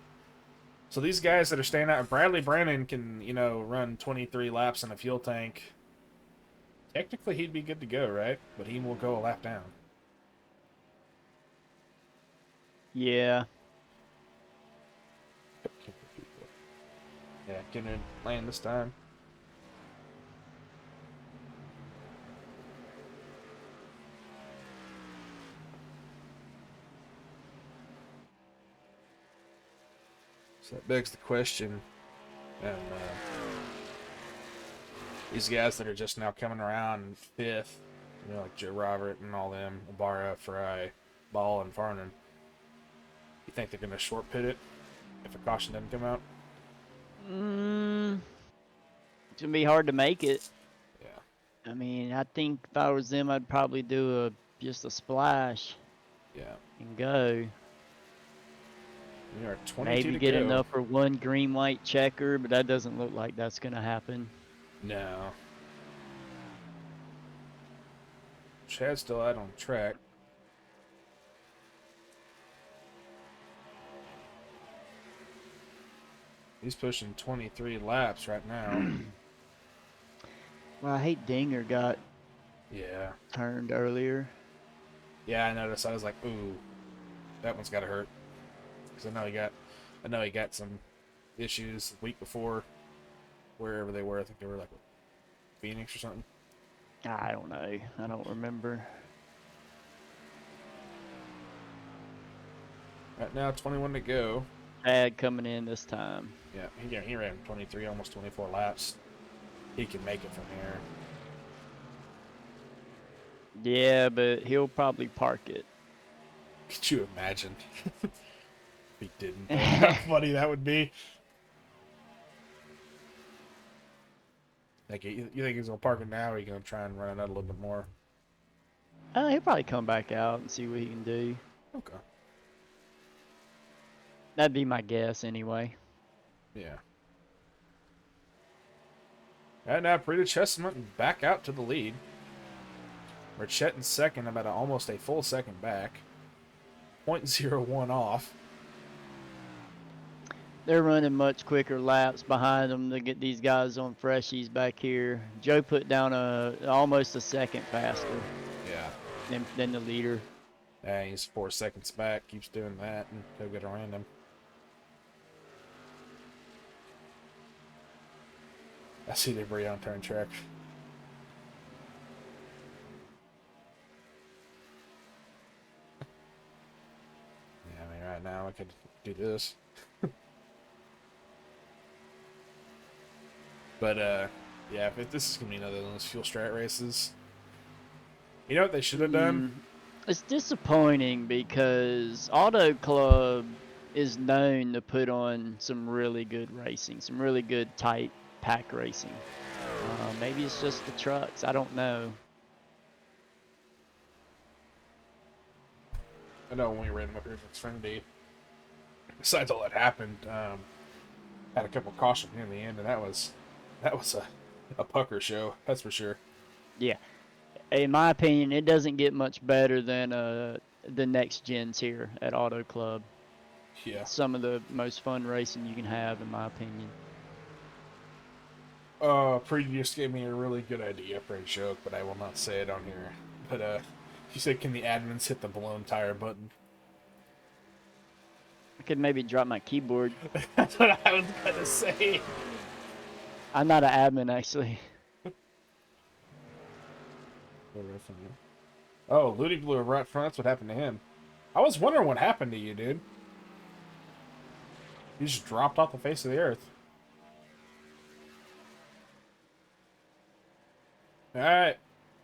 S2: So these guys that are staying out, Bradley Brannon can, run 23 laps in a fuel tank. Technically, he'd be good to go, right? But he will go a lap down.
S3: Yeah.
S2: Yeah, getting in lane this time. So that begs the question, and these guys that are just now coming around fifth, like Joe Robert and all them, Ibarra, Fry, Ball, and Farnan, you think they're going to short pit it if a caution doesn't come out?
S3: It's going to be hard to make it.
S2: Yeah.
S3: I mean, I think if I was them, I'd probably do just a splash.
S2: Yeah.
S3: And go.
S2: You are 22
S3: Maybe
S2: to
S3: get
S2: go.
S3: enough for one green-white checker, but that doesn't look like that's going to happen.
S2: No. Chad's still out on track. He's pushing 23 laps right now.
S3: Well, I hate Dinger got
S2: Yeah.
S3: turned earlier.
S2: Yeah, I noticed. I was like, ooh, that one's got to hurt. Because I know he got some issues the week before, wherever they were. I think they were like Phoenix or something.
S3: I don't know. I don't remember.
S2: Right now, 21 to go.
S3: Chad coming in this time.
S2: Yeah, he ran 23, almost 24 laps. He can make it from here.
S3: Yeah, but he'll probably park it.
S2: Could you imagine if he didn't? How funny that would be. Like, you think he's gonna park it now, or are you gonna try and run it out a little bit more?
S3: He'll probably come back out and see what he can do.
S2: Okay.
S3: That'd be my guess anyway.
S2: Yeah. And now Brita Chesimont back out to the lead. Marchette in second, about almost a full second back. 0.01 off.
S3: They're running much quicker laps behind them to get these guys on freshies back here. Joe put down almost a second faster
S2: Yeah.
S3: than the leader.
S2: Yeah, he's 4 seconds back. Keeps doing that, and he'll get around him. I see debris on turn track. Yeah, I mean, right now I could do this. But, yeah, if this is going to be another one of those fuel strat races. You know what they should have done?
S3: It's disappointing because Auto Club is known to put on some really good racing, some really good tight pack racing. Maybe it's just the trucks. I don't know.
S2: I know when we ran them up here at Xfinity, besides all that happened, had a couple cautions near the end, and that was a pucker show, that's for sure.
S3: Yeah. In my opinion, it doesn't get much better than the next gens here at Auto Club.
S2: Yeah.
S3: Some of the most fun racing you can have, in my opinion.
S2: Pretty just gave me a really good idea for a joke, but I will not say it on here. But he said, "Can the admins hit the blown tire button?"
S3: I could maybe drop my keyboard.
S2: That's what I was gonna say.
S3: I'm not an admin, actually.
S2: Oh, Ludi blew right front. That's what happened to him. I was wondering what happened to you, dude. You just dropped off the face of the earth. Alright.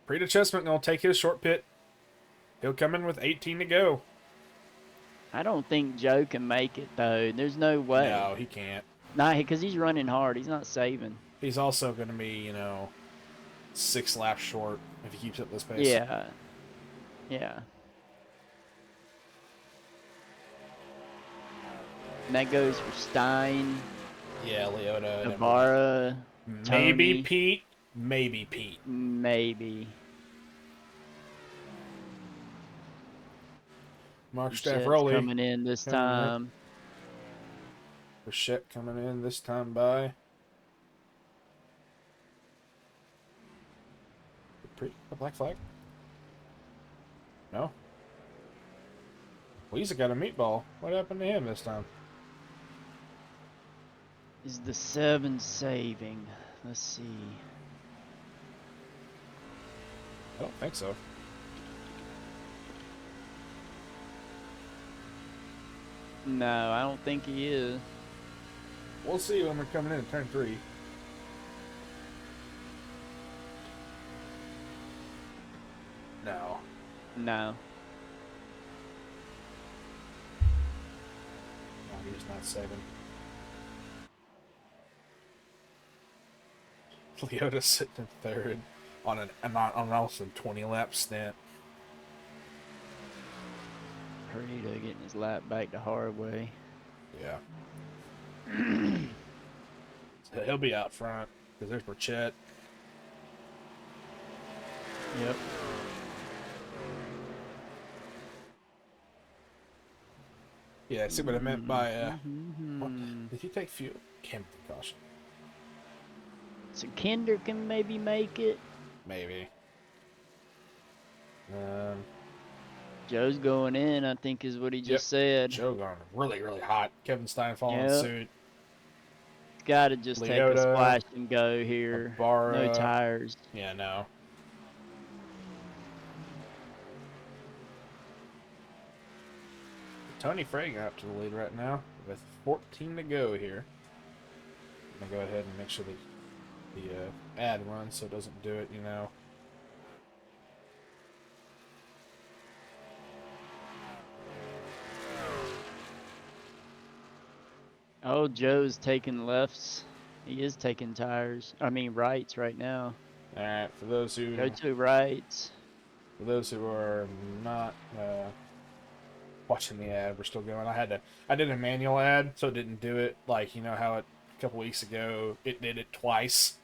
S2: Prita Chessman gonna take his short pit. He'll come in with 18 to go.
S3: I don't think Joe can make it, though. There's no way.
S2: No, he can't.
S3: Nah, because he's running hard. He's not saving.
S2: He's also gonna be, 6 laps short if he keeps up this pace.
S3: Yeah. Yeah. And that goes for Stein,
S2: Yeah, Leota.
S3: Navarra,
S2: Maybe
S3: Tony.
S2: Pete. Maybe Pete.
S3: Maybe.
S2: Mark
S3: Bichette's
S2: Stavroli.
S3: coming in this time.
S2: Bichette coming in this time by. A black flag? No? Well, he's got a meatball. What happened to him this time?
S3: Is the 7 saving? Let's see.
S2: I don't think so.
S3: No, I don't think he is.
S2: We'll see when we're coming in turn 3. No.
S3: No.
S2: No, he's not saving. Leota's sitting in third on an also 20 lap stint.
S3: Perito getting his lap back the hard way.
S2: Yeah. So he'll be out front because there's Burchett.
S3: Yep.
S2: Yeah, see what I meant by what? Did he take fuel? Can't take caution.
S3: So Kinder can maybe make it.
S2: Maybe.
S3: Joe's going in, I think is what he just said.
S2: Joe going really, really hot. Kevin Stein following
S3: Yep.
S2: suit.
S3: Gotta just take a
S2: Leota,
S3: splash and go here.
S2: Ibarra.
S3: No tires.
S2: Yeah, no. Tony Fraga up to the lead right now with 14 to go here. I'm gonna go ahead and make sure the ad runs so it doesn't do it,
S3: Oh, Joe's taking lefts. He is taking tires. I mean rights right now.
S2: All right, for those who
S3: Go to rights.
S2: are not watching the ad, we're still going. I did a manual ad, so it didn't do it like how it a couple weeks ago it did it twice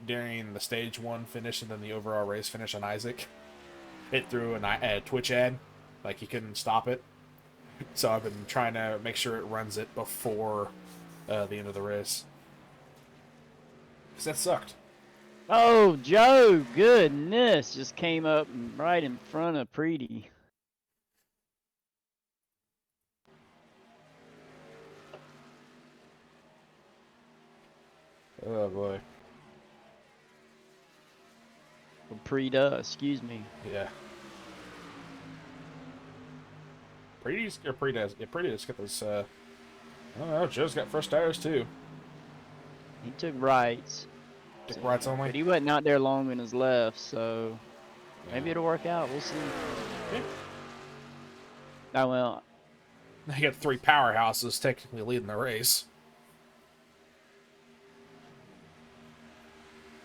S2: during the stage 1 finish and then the overall race finish on Isaac. It threw a Twitch ad, like he couldn't stop it. So I've been trying to make sure it runs it before the end of the race. Because that sucked.
S3: Oh, Joe, goodness. Just came up right in front of Preety.
S2: Oh boy.
S3: Preda, excuse me.
S2: Yeah. Prety's or Preda's. Yeah, Preda's got this. I don't know. Joe's got fresh tires too.
S3: He took rights.
S2: Took rights
S3: But
S2: only.
S3: he wasn't out there long in his left, so maybe it'll work out. We'll see.
S2: Yeah.
S3: Oh, well,
S2: They got 3 powerhouses technically leading the race.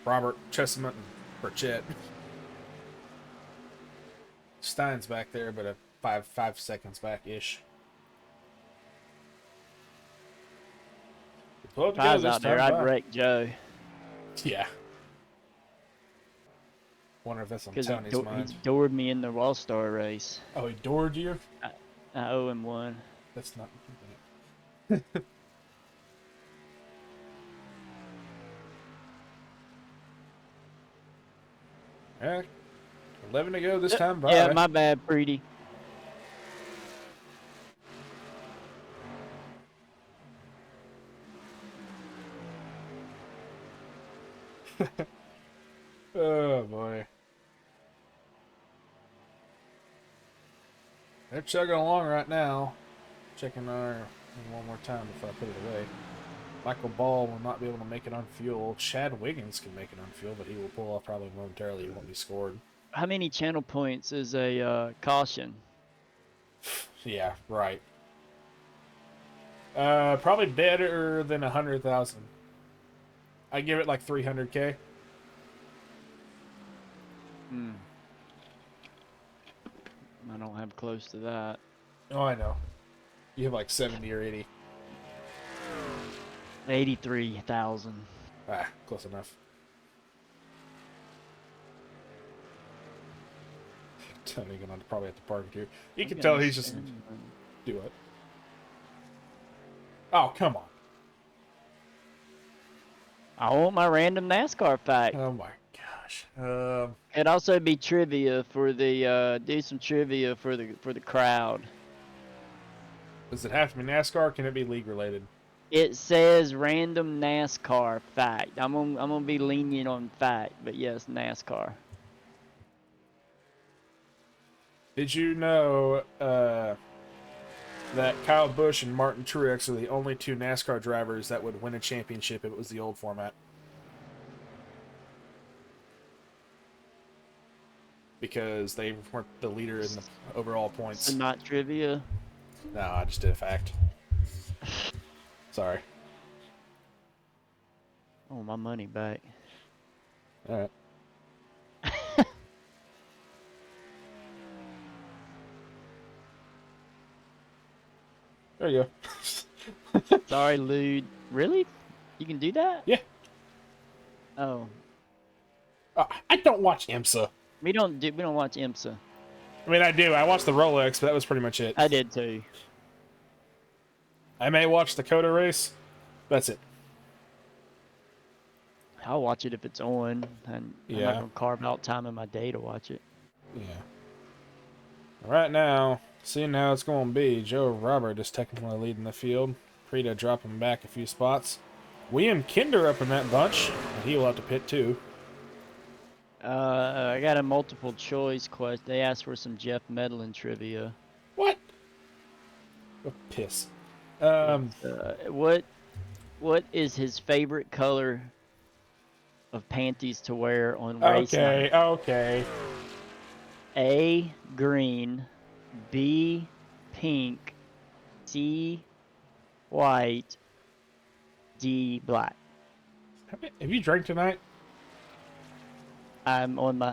S2: Robert, Chestnut, and Burchett. Stein's back there, but a 5 seconds back-ish.
S3: if I was out there, I'd wreck Joe.
S2: Yeah. Wonder if that's on
S3: Because
S2: Tony's
S3: he
S2: mind.
S3: doored me in the All-Star race.
S2: Oh, he doored you?
S3: I owe him one.
S2: That's not. Yeah. 11 to go this time. Bye.
S3: Yeah, my bad, Pretty.
S2: Oh, boy. They're chugging along right now. Checking our one more time before I put it away. Michael Ball will not be able to make it on fuel. Chad Wiggins can make it on fuel, but he will pull off probably momentarily. He won't be scored.
S3: How many channel points is a caution?
S2: Yeah, right. Probably better than 100,000. I give it like 300K.
S3: I don't have close to that.
S2: Oh, I know. You have like 70 or 80.
S3: 83,000.
S2: Ah, close enough. Tony gonna probably have to park it here. You can tell he's just do it. Oh, come on.
S3: I want my random NASCAR fact.
S2: Oh my gosh.
S3: It'd also be trivia for the do some trivia for the crowd.
S2: Does it have to be NASCAR? Or can it be league related?
S3: It says random NASCAR fact. I'm gonna be lenient on fact, but yes, NASCAR.
S2: Did you know that Kyle Busch and Martin Truex are the only two NASCAR drivers that would win a championship if it was the old format? Because they weren't the leader in the overall points.
S3: So not trivia.
S2: No, I just did a fact. Sorry.
S3: Oh, my money back.
S2: All right. There you go.
S3: Sorry, Lude. Really? You can do that?
S2: Yeah.
S3: Oh,
S2: I don't watch IMSA.
S3: we don't watch IMSA.
S2: I mean, I do. I watched the Rolex, but that was pretty much it.
S3: I did too.
S2: I may watch the Coda race. That's it.
S3: I'll watch it if it's on, and I'm
S2: Yeah.
S3: not gonna carve out time in my day to watch it.
S2: Yeah. Right now, seeing how it's going to be, Joe Robert is technically leading the field. Prita dropping back a few spots. William Kinder up in that bunch. And he will have to pit too.
S3: I got a multiple choice question. They asked for some Jeff Medlin trivia.
S2: What? Oh, piss.
S3: What is his favorite color of panties to wear on race night?
S2: Okay.
S3: A, green. B, pink. C, white. D, black.
S2: Have you drank tonight?
S3: I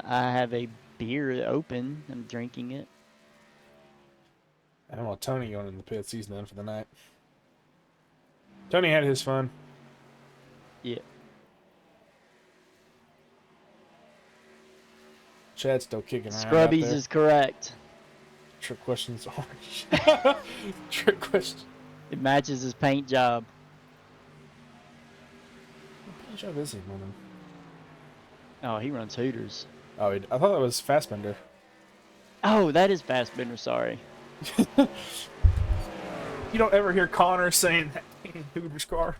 S3: have a beer open. I'm drinking it.
S2: I don't know, Tony going in the pits. He's done for the night. Tony had his fun.
S3: Yeah.
S2: Chad's still kicking around.
S3: Scrubbies
S2: out there.
S3: is correct.
S2: Trick questions orange. Trick question.
S3: It matches his paint job.
S2: What paint job is he running?
S3: Oh, he runs Hooters.
S2: Oh, I thought that was Fastbender.
S3: Oh, that is Fastbender, sorry.
S2: You don't ever hear Connor saying that in Hoover's car.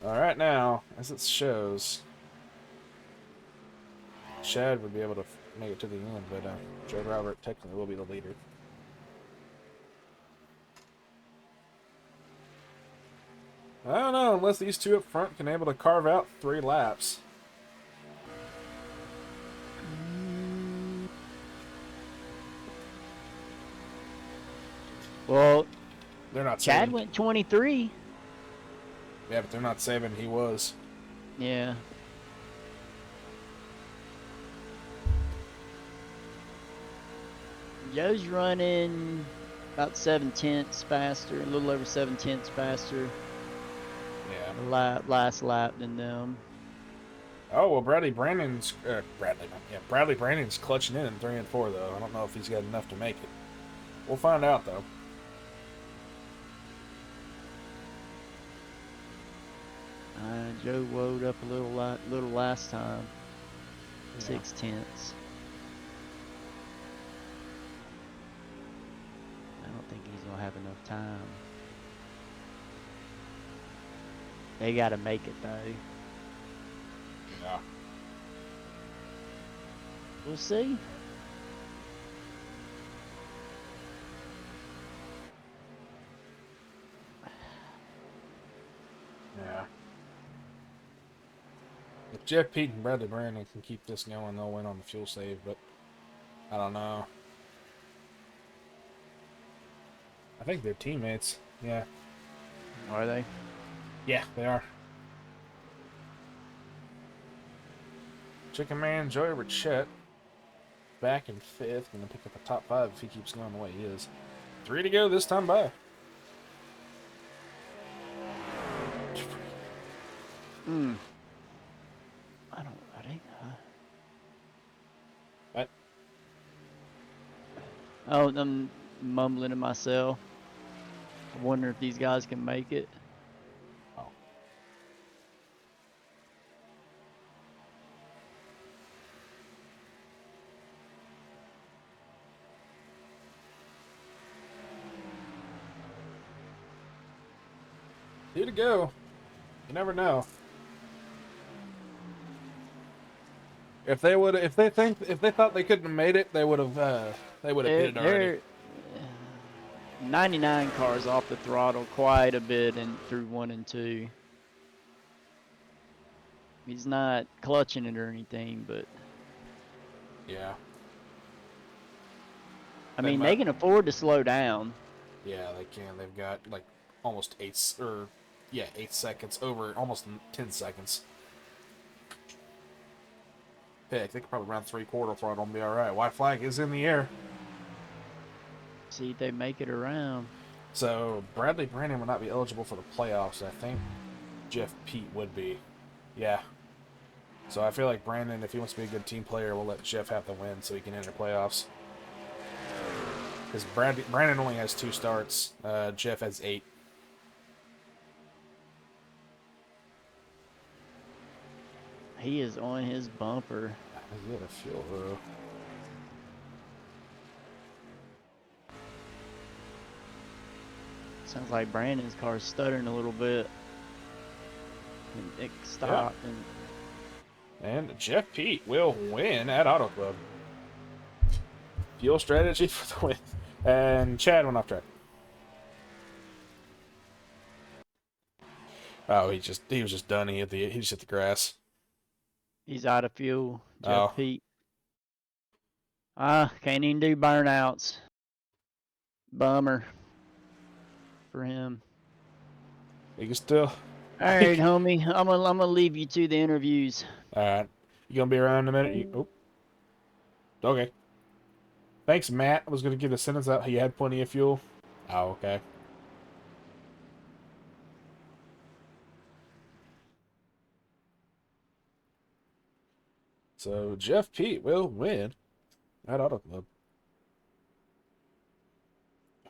S2: Alright, now, as it shows, Chad would be able to make it to the end, but Joe Robert technically will be the leader. I don't know, unless these two up front can able to carve out 3 laps.
S3: Well,
S2: They're not
S3: Chad
S2: saving.
S3: went 23.
S2: Yeah, but they're not saving. He was.
S3: Yeah. Joe's running about 7/10 faster, a little over 7/10 faster.
S2: Yeah.
S3: Last lap than them.
S2: Oh well, Bradley Brandon's clutching in 3 and 4 though. I don't know if he's got enough to make it. We'll find out though.
S3: Joe woed up a little last time.
S2: Yeah.
S3: 6/10. I don't think he's gonna have enough time. They gotta make it though.
S2: Yeah.
S3: We'll see.
S2: Yeah. If Jeff Pete and Bradley Brandon can keep this going, they'll win on the fuel save, but I don't know. I think they're teammates. Yeah.
S3: Are they?
S2: Yeah, they are. Chicken Man, Joey Richette, back in 5th. Gonna pick up a top 5 if he keeps going the way he is. 3 to go this time by.
S3: I don't.
S2: What?
S3: Oh, I'm mumbling to myself. I wonder if these guys can make it.
S2: Oh. Two to go. You never know. If they thought they couldn't have made it, they would have hit it already.
S3: 99 cars off the throttle quite a bit through 1 and 2. He's not clutching it or anything, but
S2: Yeah.
S3: I mean they can afford to slow down.
S2: Yeah, they can. They've got like almost 8 seconds, over almost 10 seconds. Heck, they could probably run 3/4 throttle and be all right. White flag is in the air.
S3: See if they make it around.
S2: So Bradley Brandon would not be eligible for the playoffs. I think Jeff Pete would be. Yeah. So I feel like Brandon, if he wants to be a good team player, will let Jeff have the win so he can enter playoffs. Because Brandon only has 2 starts. Jeff has 8.
S3: He is on his bumper.
S2: He had a fuel though.
S3: Sounds like Brandon's car's stuttering a little bit. And it stopped.
S2: And Jeff Pete will win at Auto Club. Fuel strategy for the win. And Chad went off track. Oh, he was just done. He just hit the grass.
S3: He's out of fuel. Jeff
S2: Oh.
S3: Pete. Can't even do burnouts. Bummer for him.
S2: He can still.
S3: All right, homie. I'm gonna leave you to the interviews.
S2: All right, you gonna be around in a minute? Okay. Thanks, Matt. I was gonna give the sentence out. He had plenty of fuel. Oh, okay. So Jeff Pete will win at Auto Club.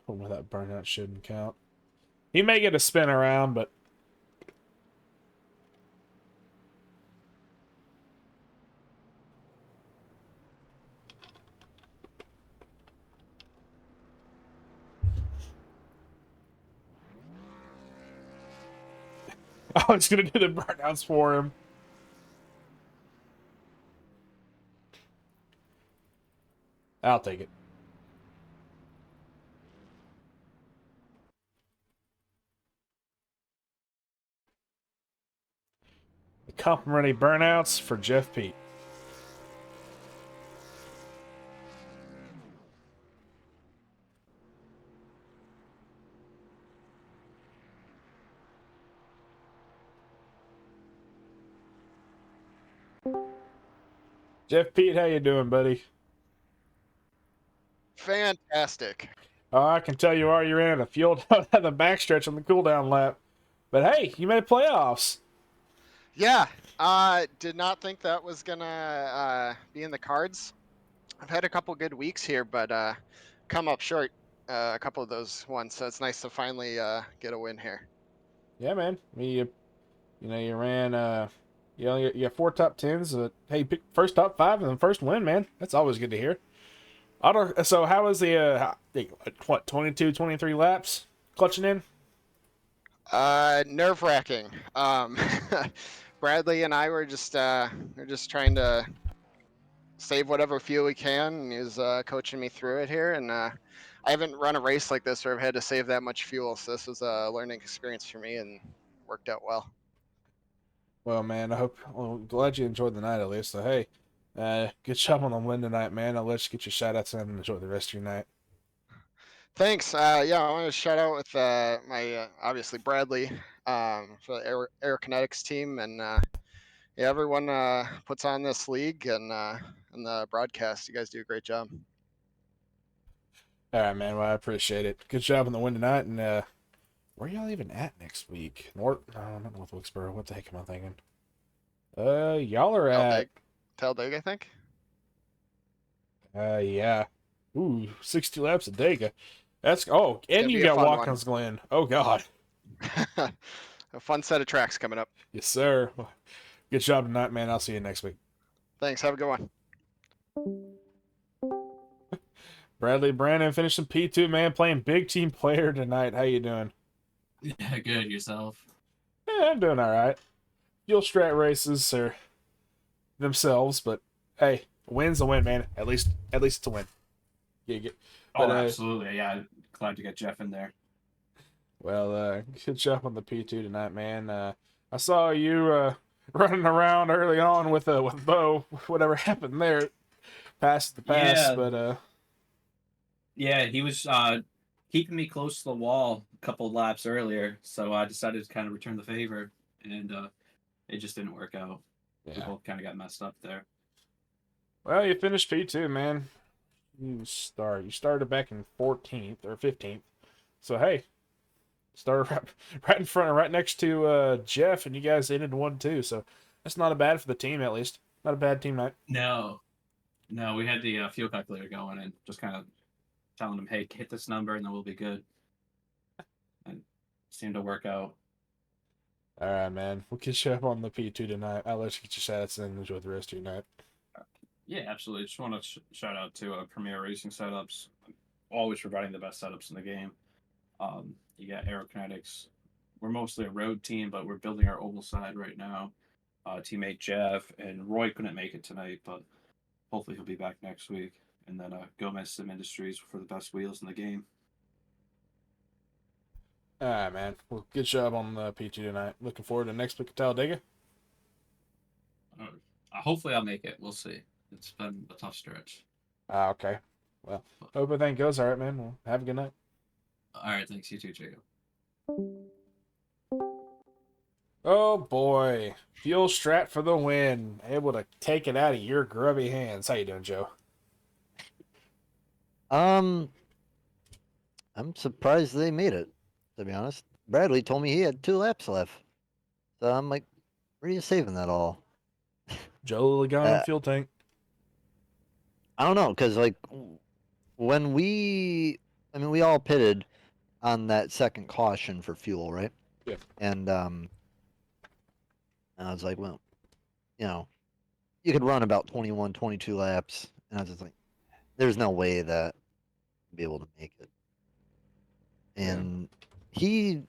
S2: Well, that burnout shouldn't count. He may get a spin around, but I was gonna do the burnouts for him. I'll take it. The complimentary burnouts for Jeff Pete. Jeff Pete, how you doing, buddy?
S4: Fantastic.
S2: Oh, I can tell you are. You're in a fuel down at the backstretch on the cooldown lap. But hey, you made playoffs.
S4: Yeah, did not think that was gonna be in the cards. I've had a couple good weeks here, but come up short a couple of those ones. So it's nice to finally get a win here.
S2: Yeah, man. You know, you ran you know, you got 4 top 10s. Hey, you picked first top 5 and then first win, man. That's always good to hear. So how was the what 22, 23 laps clutching in?
S4: Nerve-wracking. Bradley and I we're just trying to save whatever fuel we can, and he's coaching me through it here. And I haven't run a race like this where I've had to save that much fuel, so this was a learning experience for me and worked out well.
S2: Well, man, glad you enjoyed the night at least. So hey, good job on the win tonight, man. I'll let you get your shout outs in and enjoy the rest of your night.
S4: Thanks. Yeah, I want to shout out with my obviously Bradley for the Aerokinetics team, and yeah, everyone puts on this league and the broadcast. You guys do a great job.
S2: All right, man. Well, I appreciate it. Good job on the win tonight, and where y'all even at next week? No, not North Wilkesboro. What the heck am I thinking? Y'all are at
S4: Talladega, I think.
S2: yeah. Ooh, 60 laps at Dega. And
S4: gonna
S2: you
S4: be a
S2: got
S4: fun
S2: Watkins Glen. Oh God.
S4: A fun set of tracks coming up.
S2: Yes, sir. Good job tonight, man. I'll see you next week.
S4: Thanks. Have a good one.
S2: Bradley Brandon finishing P2, man, playing big team player tonight. How you doing?
S5: Yeah, good. Yourself?
S2: Yeah, I'm doing all right. Fuel strat races are themselves, but hey, a win's a win, man. At least it's a win.
S5: Oh, absolutely. Yeah, glad to get Jeff in there.
S2: Well, good job on the P2 tonight, man. I saw you running around early on with Bo. Whatever happened there, past the pass,
S5: Yeah.
S2: but
S5: Yeah, he was keeping me close to the wall a couple of laps earlier, so I decided to kind of return the favor, and it just didn't work out. We
S2: yeah.
S5: both kind of got messed up there.
S2: Well, you finished P2, man. You started back in 14th or 15th, so hey, started right in front, right next to Jeff, and you guys ended 1-2. So that's not a bad for the team, at least. Not a bad team night.
S5: No, we had the fuel calculator going and just kind of telling him, hey, hit this number and then we'll be good. And it seemed to work out.
S2: All right, man. We'll get you up on the P2 tonight. I'll let you get your shots and enjoy the rest of your night.
S5: Yeah, absolutely. Just want to shout out to Premier Racing Setups. Always providing the best setups in the game. You got Aerokinetics. We're mostly a road team, but we're building our oval side right now. Teammate Jeff and Roy couldn't make it tonight, but hopefully he'll be back next week. And then Gomez Sim Industries for the best wheels in the game.
S2: All right, man. Well, good job on the P2 tonight. Looking forward to next week at Talladega.
S5: Hopefully I'll make it. We'll see. It's been a tough stretch.
S2: Okay. Well, hope everything goes all right, man. Well, have a good night.
S5: All right, thanks. You too, Jacob.
S2: Oh boy, Fuel Strat for the win. Able to take it out of your grubby hands. How you doing, Joe?
S6: I'm surprised they made it, to be honest. Bradley told me he had 2 laps left. So I'm like, where are you saving that all?
S2: Joe Logano fuel tank.
S6: I don't know, because like when we all pitted on that second caution for fuel, right?
S2: Yeah.
S6: And I was like, well, you know, you could run about 21, 22 laps. And I was just like, there's no way that I'd be able to make it. And he,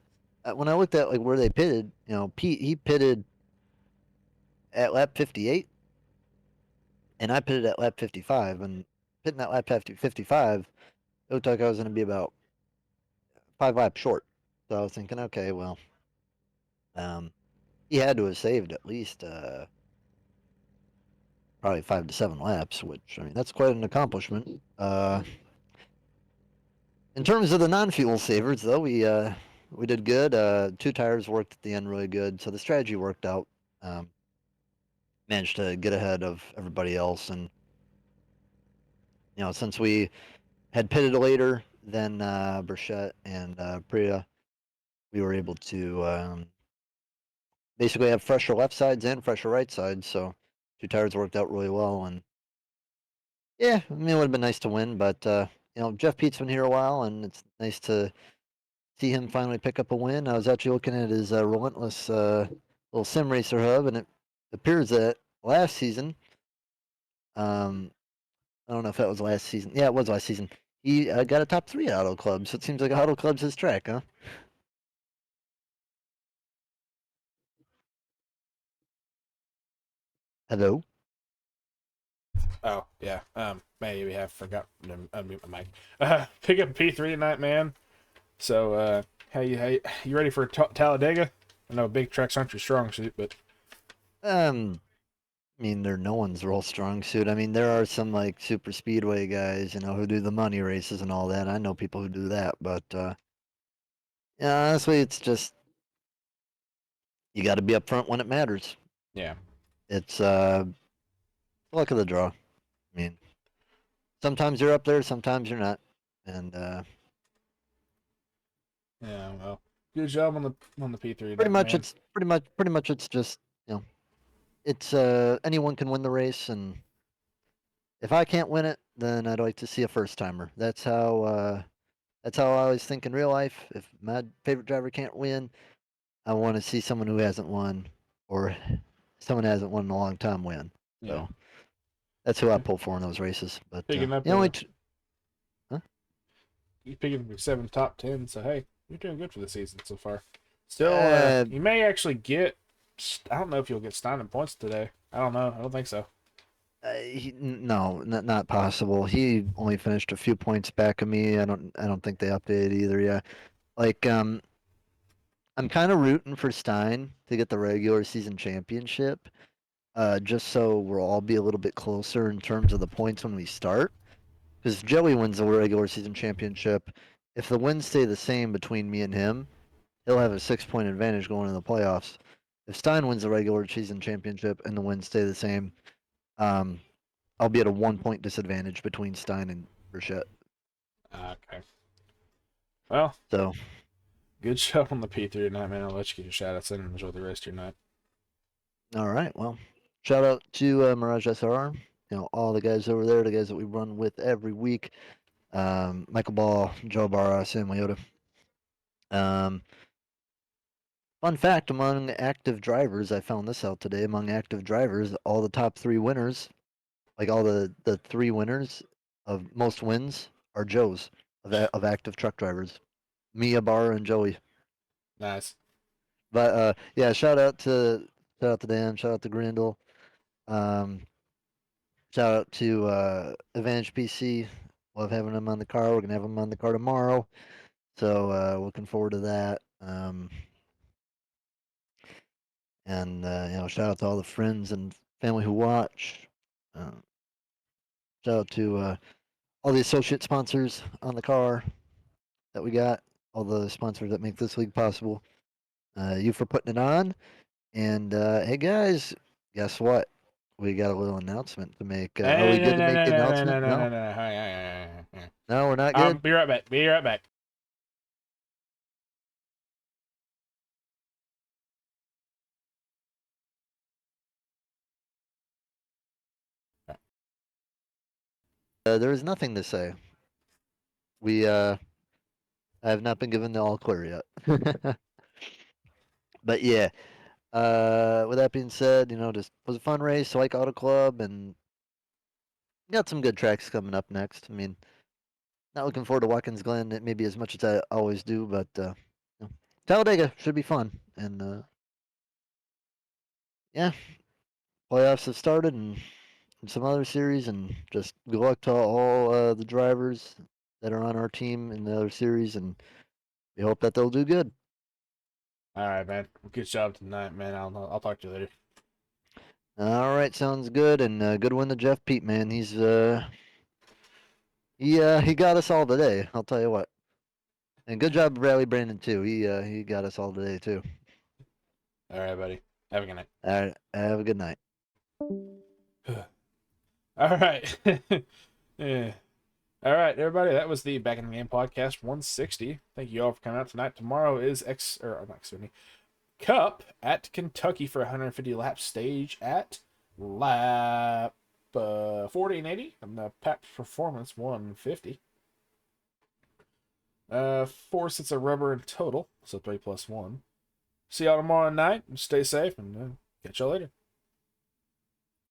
S6: when I looked at like where they pitted, you know, he pitted at lap 58, and I pitted at lap 55. And pitting at lap 55, it looked like I was going to be about 5 laps short. So I was thinking, okay, well, he had to have saved at least probably 5 to 7 laps, which, I mean, that's quite an accomplishment. In terms of the non-fuel savers, though, we did good. 2 tires worked at the end really good, so the strategy worked out. Managed to get ahead of everybody else, and you know, since we had pitted later than Burchett and Priya, we were able to basically have fresher left sides and fresher right sides. So 2 tires worked out really well, and yeah, I mean, it would have been nice to win, but you know, Jeff Pete's been here a while, and it's nice to see him finally pick up a win. I was actually looking at his relentless little sim racer hub, and it appears that last season, I don't know if that was last season. Yeah, it was last season. He got a top 3 at Auto Club, so it seems like Auto Club's his track, huh? Hello?
S2: Oh, yeah. Maybe I forgot to unmute my mic. Pick up P3 tonight, man. So, how you ready for Talladega? I know big tracks aren't your strong suit, but
S6: I mean, they're no one's real strong suit. I mean, there are some like super speedway guys, who do the money races and all that. I know people who do that, but yeah, honestly, it's just you got to be up front when it matters.
S2: yeah.
S6: It's luck of the draw. I mean, sometimes you're up there, sometimes you're not, and
S2: Yeah, well, good job on the P3
S6: pretty
S2: tonight,
S6: much
S2: man.
S6: it's pretty much it's just it's anyone can win the race, and if I can't win it, then I'd like to see a first timer. That's how I always think in real life. If my favorite driver can't win, I want to see someone who hasn't won, or someone who hasn't won in a long time win.
S2: Yeah.
S6: So that's who I
S2: Yeah.
S6: pull for in those races. But
S2: Picking up
S6: the only
S2: you picking up 7 top 10, so hey, you're doing good for the season so far. Still,
S6: Uh,
S2: you may actually get. I don't know if you'll get Stein in points today. I don't know. I don't think so.
S6: no, not possible. He only finished a few points back of me. I don't think they updated either. Yeah, like I'm kind of rooting for Stein to get the regular season championship, just so we'll all be a little bit closer in terms of the points when we start. Because if Joey wins the regular season championship, if the wins stay the same between me and him, he'll have a 6-point advantage going into the playoffs. If Stein wins the regular season championship and the wins stay the same, um, I'll be at a 1-point disadvantage between Stein and Burchett.
S2: Okay. Well,
S6: So,
S2: good job on the P3 tonight, man. I'll let you get your shout outs in and enjoy the rest of your night.
S6: all right. Well, shout out to Mirage SRR. All the guys over there, the guys that we run with every week. Michael Ball, Joe Barra, Sam Leota. Fun fact, among active drivers, I found this out today. Among active drivers, all the top 3 winners, like all the 3 winners of most wins, are Joe's of active truck drivers. Mia, Barra, and Joey.
S2: Nice.
S6: But yeah, shout out to Dan, shout out to Grindle, shout out to Advantage PC. Love having them on the car. We're gonna have them on the car tomorrow, so looking forward to that. And shout out to all the friends and family who watch. Shout out to all the associate sponsors on the car that we got, all the sponsors that make this league possible. You for putting it on. And hey guys, guess what? We got a little announcement to make. Are we good to make the announcement? No, no, we're not good.
S2: Be right back. Be right back.
S6: There is nothing to say. We have not been given the all clear yet. But yeah, with that being said, just was a fun race, like Auto Club, and got some good tracks coming up next. I mean, not looking forward to Watkins Glen maybe as much as I always do, but Talladega should be fun. And yeah, playoffs have started and some other series, and just good luck to all the drivers that are on our team in the other series, and we hope that they'll do good.
S2: All right, man. Good job tonight, man. I'll talk to you later.
S6: All right, sounds good, and good win to Jeff Pete, man. He's he got us all today. I'll tell you what. And good job, Bradley Brandon too. He got us all today too.
S2: All right, buddy. Have a good night.
S6: All right, have a good night.
S2: All right. Yeah. All right, everybody. That was the Back in the Game podcast 160. Thank you all for coming out tonight. Tomorrow is Cup at Kentucky for 150 lap stage at lap 40 and 80. And the Pack Performance 150. 4 sets of rubber in total, so 3 plus 1. See y'all tomorrow night. Stay safe and catch y'all later.